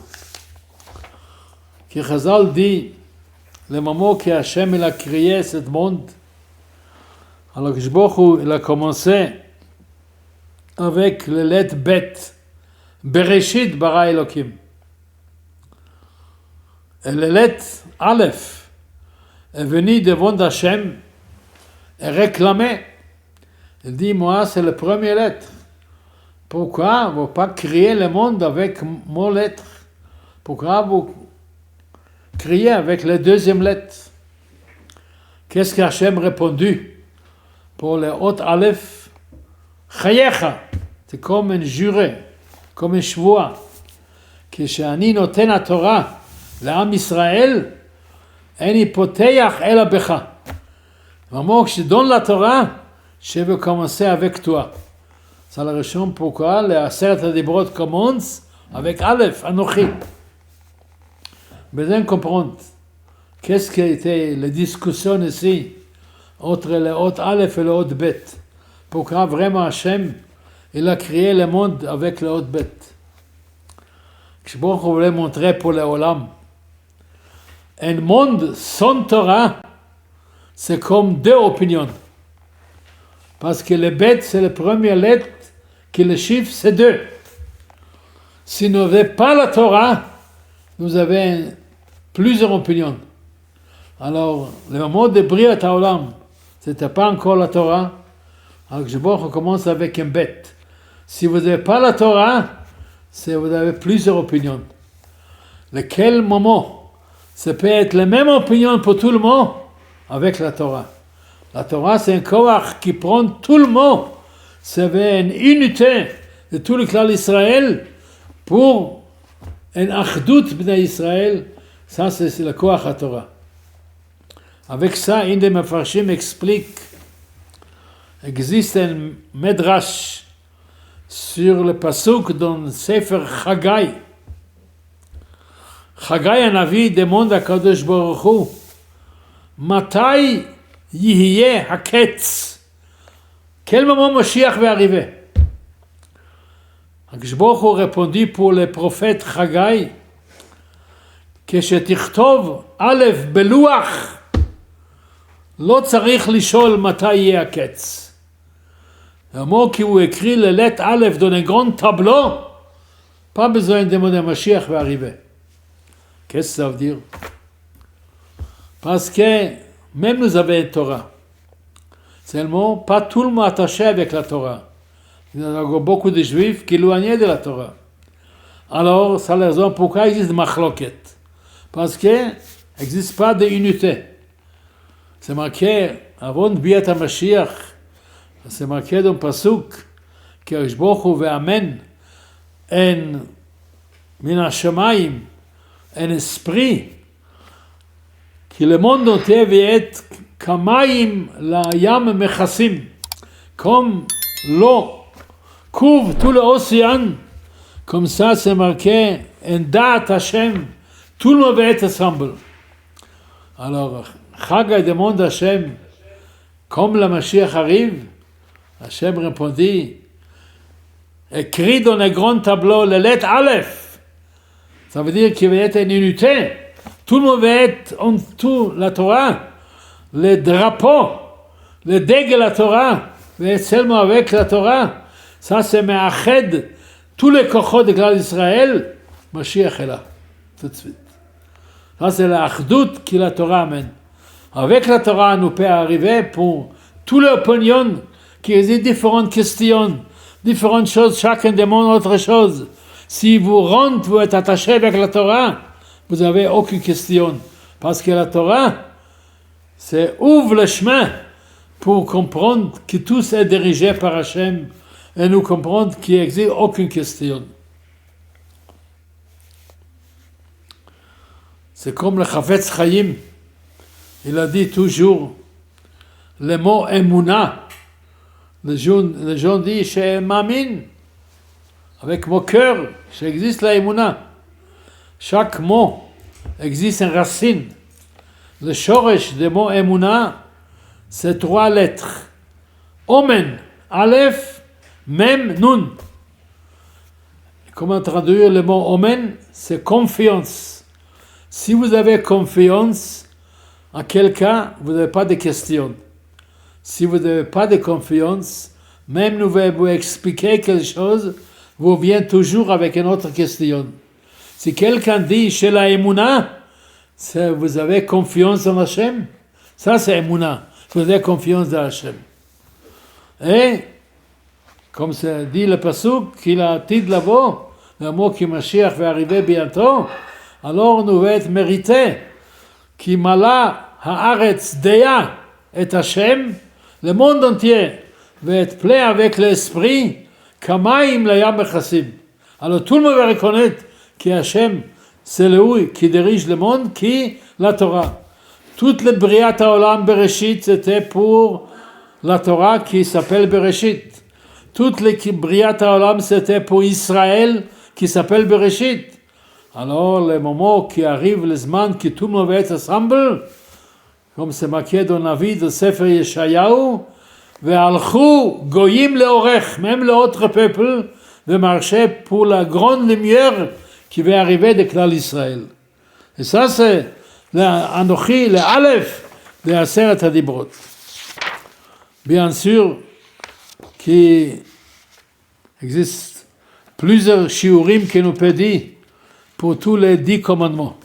Speaker 1: que Chazal dit, le moment que Hachem il a créé ce monde, alors que Baruch Hu, il a commencé avec les lettres Bet, Bereshit bara Elokim. Et les lettres Aleph est venu devant Hachem et réclamé. Il dit, moi, c'est la première lettre. Pourquoi vous pas créer le monde avec mon lettre? Pourquoi vous créez avec la deuxième lettre? Qu'est-ce qu'Hachem répondu? Pour le haut Aleph, Chayecha, c'est comme un juré, comme un shvoa, que שאני נותן התורה לעם ישראל, אין פותח אלא בך. Vraiment, que je donne la Torah, je veux commencer avec toi. C'est la raison pourquoi les Aseret Dibrot commencent avec Aleph, Anochi. Besoin de comprendre qu'est-ce qui a été la discussion ici entre le haut Aleph et le haut Bet. Pourquoi vraiment Hachem, il a créé le monde avec le haut Bet. Je voulais montrer pour le Olam. Un monde sans Torah, c'est comme 2 opinions. Parce que le Bet, c'est la première lettre, que le chiffre, c'est 2. Si nous n'avons pas la Torah, nous avons plusieurs opinions. Alors, le moment de Briat Haolam, ce n'était pas encore la Torah. Alors, je vois qu'on commence avec un Bet. Si vous n'avez pas la Torah, vous avez plusieurs opinions. Lequel moment, ça peut être la même opinion pour tout le monde avec la Torah. La Torah, c'est un koach qui prend tout le monde. C'est une unité de tout le clan d'Israël pour un achdout b'nai Israël. Ça, c'est le koach à Torah. Avec ça, un des Mefarshim explique qu'il existe un medrash sur le pasuk dans le Sefer Chagai. Chagai, un avis, demande à Kadosh Baruch Hu, Matai Yihye Haketz. Quel moment Mashiach va arriver? Kadosh Baruch Hu répondit pour le prophète Chagai, כשתכתוב א' בלוח, לא צריך לשאול מתי יהיה הקץ. Le mot qui vous écrit les lettres Aleph dans un grand tableau, pas besoin de demander Mashiach va arriver. Qu'est-ce que ça veut dire? Parce que même nous avons une Torah. Seulement, pas tout le monde attaché avec la Torah. Il y a beaucoup de Juifs qui éloignent de la Torah. Alors, c'est la raison pourquoi il existe machloket. Parce qu'il n'existe pas d'unité. C'est marqué, avant de Biat HaMashiach, c'est marqué dans le pasuk, que Baruch Hu ve'amen en min hashamayim, un esprit כי le monde entier va être kamaim la yam mechassim, comme l'eau couvre tout l'océan, comme ça c'est marqué en da'at Hashem, tout le monde va être ensemble. Alors, Chagai demande à Hashem, comme la Mashiach arrive, Hashem répondit, écrit dans le grand tableau la lettre Aleph. Ça veut dire qu'il va être une unité. Tout le monde va être en tout la Torah. Le drapeau, le dégât de la Torah, va être seulement avec la Torah. Ça, c'est Me'ached, tous les kochot de Klal Israël, Mashiach est là, tout de suite. Ça, c'est la achdout que la Torah amène. Avec la Torah, nous peut arriver pour tous les opinions qui existent différentes questions, différentes choses, chacun demande autre chose. Si vous rentrez, vous êtes attaché avec la Torah, vous n'avez aucune question. Parce que la Torah, c'est ouvre le chemin pour comprendre que tout est dirigé par Hashem et nous comprendre qu'il n'existe aucune question. C'est comme le Chavetz Chaim, il a dit toujours le mot Emunah. Les gens disent chez Mamin, avec mon cœur, existe la Emunah. Chaque mot existe une racine. Le shoresh des mots Emunah, c'est 3 lettres. Omen, Aleph, Mem, Nun. Comment traduire le mot Omen? C'est confiance. Si vous avez confiance à quelqu'un, vous n'avez pas de questions. Si vous n'avez pas de confiance, même nous allons vous expliquer quelque chose, vous venez toujours avec une autre question. Si quelqu'un dit chez la Emunah, vous avez confiance en Hashem, ça c'est Emunah. Vous avez confiance en Hashem. Et, comme ça dit le Pasuk, qu'il a dit là-bas, le mot qui Mashiach va arriver bientôt, alors nous va être mérité, qui mala haaretz deya et Hashem, le monde entier va être plein avec l'esprit, kamaim la yam mechassim. Alors tout le monde va reconnaître que Hashem, c'est lui qui dirige le monde, qui la Torah. Toute le Briat Haolam Bereshit, c'était pour la Torah qui s'appelle Bereshit. Toute le Briat Haolam, c'était pour Israël qui s'appelle Bereshit. Alors, le moment qui arrive, le Zman, que tout le monde va être ensemble, comme c'est marqué dans la vie de Sefer Yeshayahu, Ve'alchu goyim leorech, même l'autre peuple, va marcher pour la grande lumière qui va arriver de Klal Israël. Et ça, c'est l'Anochi, le Aleph de Aseret HaDibrot. Bien sûr, qu'il existe plusieurs shiurim qui nous peut dire pour tous les 10 commandements.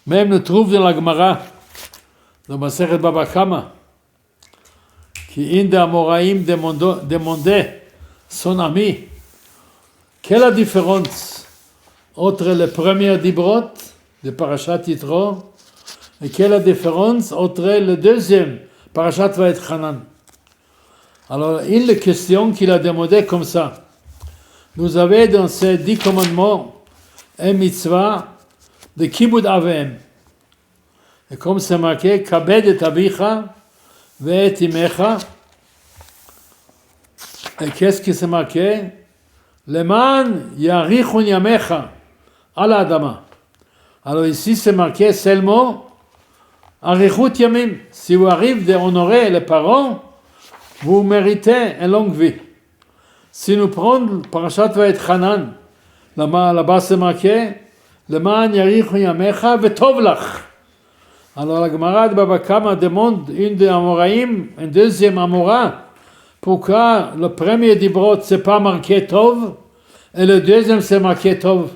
Speaker 1: Même nous trouve dans la Gemara, dans Masechet Baba Kama, qui Inde Amoraïm demandait son ami, quelle est la différence entre le premier Dibrot de Parashat Yitro et quelle est la différence entre le deuxième Parashat Vaetchanan. Alors, une des questions qu'il a demandé comme ça, nous avons dans ces 10 commandements un mitzvah de Kibud Avem. Et comme c'est marqué, Kabed et Abicha ve'et imecha. Et qu'est-ce qui c'est marqué? Leman yarichun yamecha ala adama. Alors ici c'est marqué seulement arichut yamim. Si vous arrivez d'honorer les parents, vous méritez une longue vie. Si nous prenons Parashat Vaetchanan, là-bas c'est marqué Leman yarichun yamecha ve'tov lach. Alors la Gemara de Baba Kama demande une des Amoraïm, un deuxième Amora, pourquoi le premier Dibrot c'est pas marqué Tov et le deuxième c'est marqué Tov.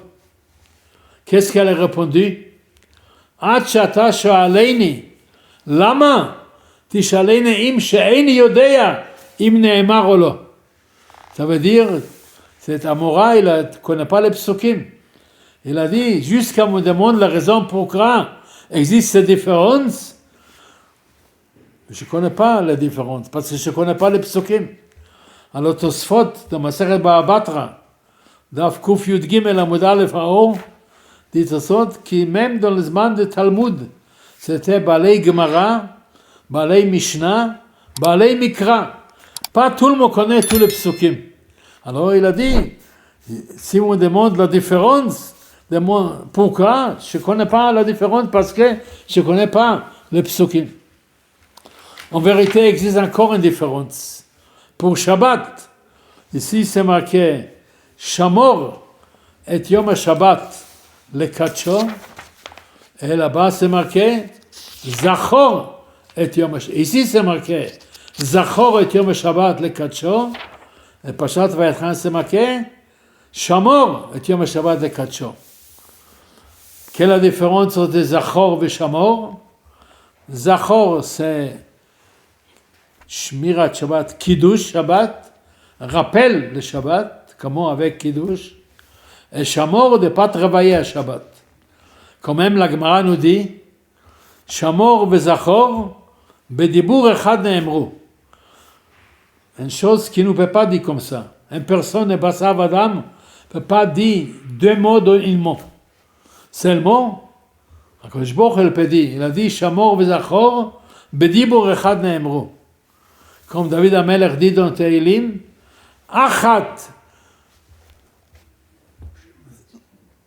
Speaker 1: Qu'est-ce qu'elle a répondu? Ad shata shoaleini, lama tishaleni im she'eini yodea im ne'emar ou lo. Ça veut dire, cet Amora, il ne connaît pas les psukim. Il a dit, jusqu'à me demander la raison pourquoi existe cette différence, je ne connais pas la différence, parce que je ne connais pas les psukim. Alors Tosfot, dans Masechet Baba Batra, Daf Kuf Yud Gimel Amud Aleph Haor, dit Tosfot, que même dans le Zman de Talmud, c'était Balei Gemara, Balei Mishnah, Balei Mikra. Pas tout le monde connaît tous les psukim. Alors il a dit, si on me demande la différence, pourquoi? Je ne connais pas la différence parce que je ne connais pas les psukim. En vérité, il existe encore une différence. Pour Shabbat, ici c'est marqué Shamor et Yom Shabbat le Kacho, et là-bas c'est marqué Zachor et Yom Shabbat. Ici c'est marqué Zachor et Yom Shabbat le Kacho, et Pashat Vayetran c'est marqué Shamor et Yom Shabbat le Kacho. Quelle est la différence entre Zachor et Shamor? Zachor c'est Shmirat Shabbat, Kiddush Shabbat, rappel le Shabbat, comment avec Kiddush, et Shamor de ne pas travailler à Shabbat. Quand même la Gemara nous dit, Shamor vezachor, bedibur echad neemru. Une chose qui ne peut pas dire comme ça. Une personne ne bassav adam ne peut pas dire deux mots d'un mot. Seulement, Akadosh Baruch Hu peut dire, il a dit Shamor vezachor, bedibur echad neemru. Comme David HaMelech dit dans Tehillim, Achat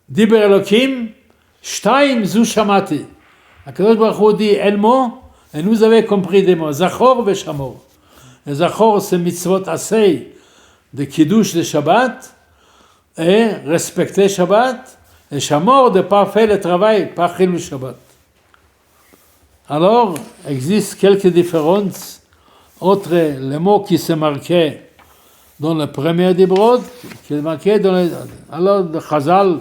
Speaker 1: Diber Elokim, Shtaim Zu Shamati. Akadosh Baruch Hu dit El mot, et nous avons compris des mots, Zachor ve Shamor. Le Zachor c'est mitzvot asei de Kiddush de Shabbat, et respecter Shabbat, et Shamor de ne pas faire le travail, pas Chilul Shabbat. Alors, il existe quelques différences entre les mots qui sont marqués dans le premier Dibrot, qui est marqué dans les... Alors, le Chazal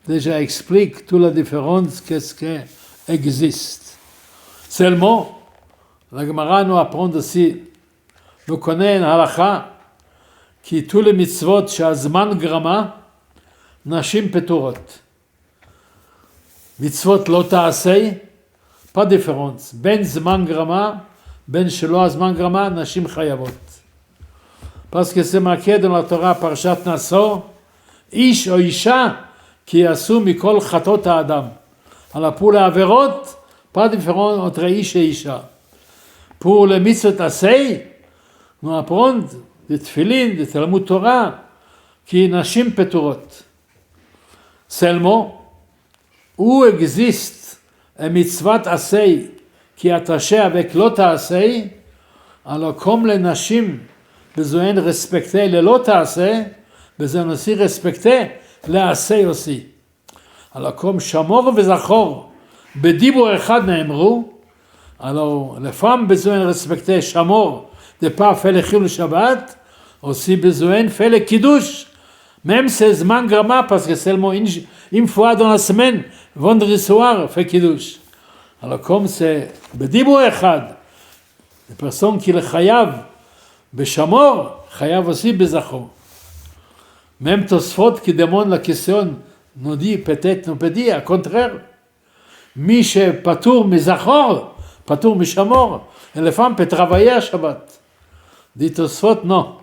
Speaker 1: déjà explique toute la différence, qu'est-ce qui existe. Seulement, la Gemara nous apprend aussi, nous connaissons un halakha, qui tous les mitzvot, שהזמן גרמה, נשים פטורות. מצוות לא תעשה, pas de différence. בין זמן גרמה, בין שלא הזמן גרמה, נשים חייבות. Parce que c'est marqué dans la Torah, פרשת נשוא, איש או אישה, כי יעשו מכל חטאות האדם. Alors pour les עבירות, pas de différence entre איש et אישה. Pour les mitzvot assez, nous apprenons de תפילין, de תלמוד תורה, כי נשים פטורות. Seulement, où existe un mitzvot assez qui est attaché avec l'autre assez, alors comme les nashim besoin de respecter le l'autre assez, besoin aussi respecter le assez aussi. Alors comme Shamor vezachor bedibur echad neemru, alors les femmes besoin de respecter Shamor, de ne pas faire le Chilul Shabbat, aussi besoin de faire le Kiddush, même c'est Zman Grama, parce que seulement une fois dans la semaine, vendredi soir, fait Kiddush. Alors comme c'est Bedibur Echad, les personnes qui le chayav, Beshamor, chayav aussi Bezachor. Même Tosfot qui demande la question, nous dit peut-être, nous peut dire, au contraire, Miche Patour Mezachor, Patour Mishamor, et les femmes peuvent travailler à Shabbat. Dit Tosfot, non.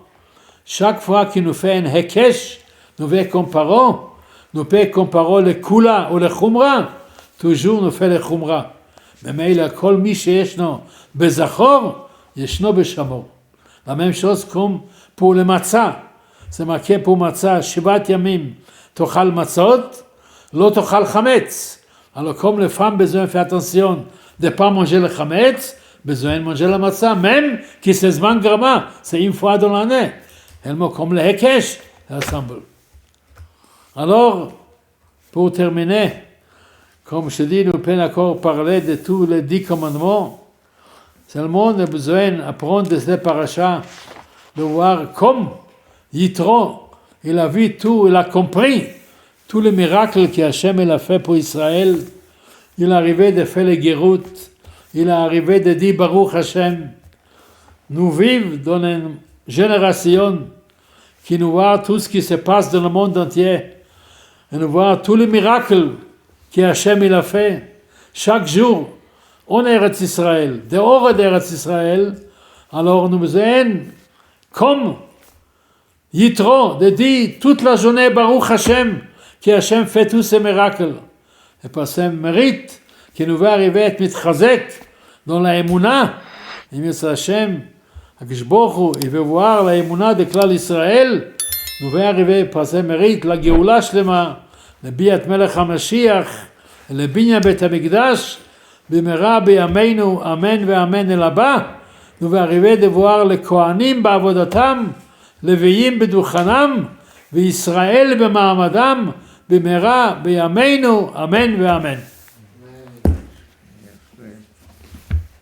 Speaker 1: Chaque fois qu'il nous fait un Hekesh, nous pouvons comparer le Kula ou le Khumra, toujours nous fait le Khumra. Mais il a kol mi sheyeshno bezachor, yeshno beshamor. La même chose comme pour le matzah. C'est marqué pour matzah, Shivat yamim, tochal matzot, lo tochal chametz. Alors comme les femmes besoin de faire attention de ne pas manger le chametz, besoin de manger la matzah, même qui c'est zman grama, c'est une fois dans l'année. Elles comme le hekesh, elles assemblent. Alors, pour terminer, comme je dis, nous pouvons encore parler de tous les 10 commandements. Seulement, on a besoin d'apprendre de ces parachas, de voir comme Yitro, il a vu tout, il a compris tous les miracles qu'Hachem a fait pour Israël. Il est arrivé de faire les Gérout, il est arrivé de dire Baruch Hashem. Nous vivons dans une génération qui nous voit tout ce qui se passe dans le monde entier. Et nous voit tous les miracles que Hachem il a fait. Chaque jour, on est Eretz Israël, dehors d'Eretz Israël, alors nous besoin, comme Yitro, de dire toute la journée Baruch Hashem, que Hachem fait tous ces miracles. Et par ce mérite qui nous va arriver à être mitchazek dans la émouna. Il me dit Hachem, il veut voir la émouna de Klal Israël. Nous va arriver par ses mérites la Géoula Shlema, le Biat Melech HaMashiach, le Binyan Bet HaMikdash, Bimera Biyameinu, Amen ve Amen el Abba. Nous va arriver de voir les Kohanim Ba'avodatam, les Ve'im Beduchanam, וישראל במעמדם במהרה בימינו אמן ואמן.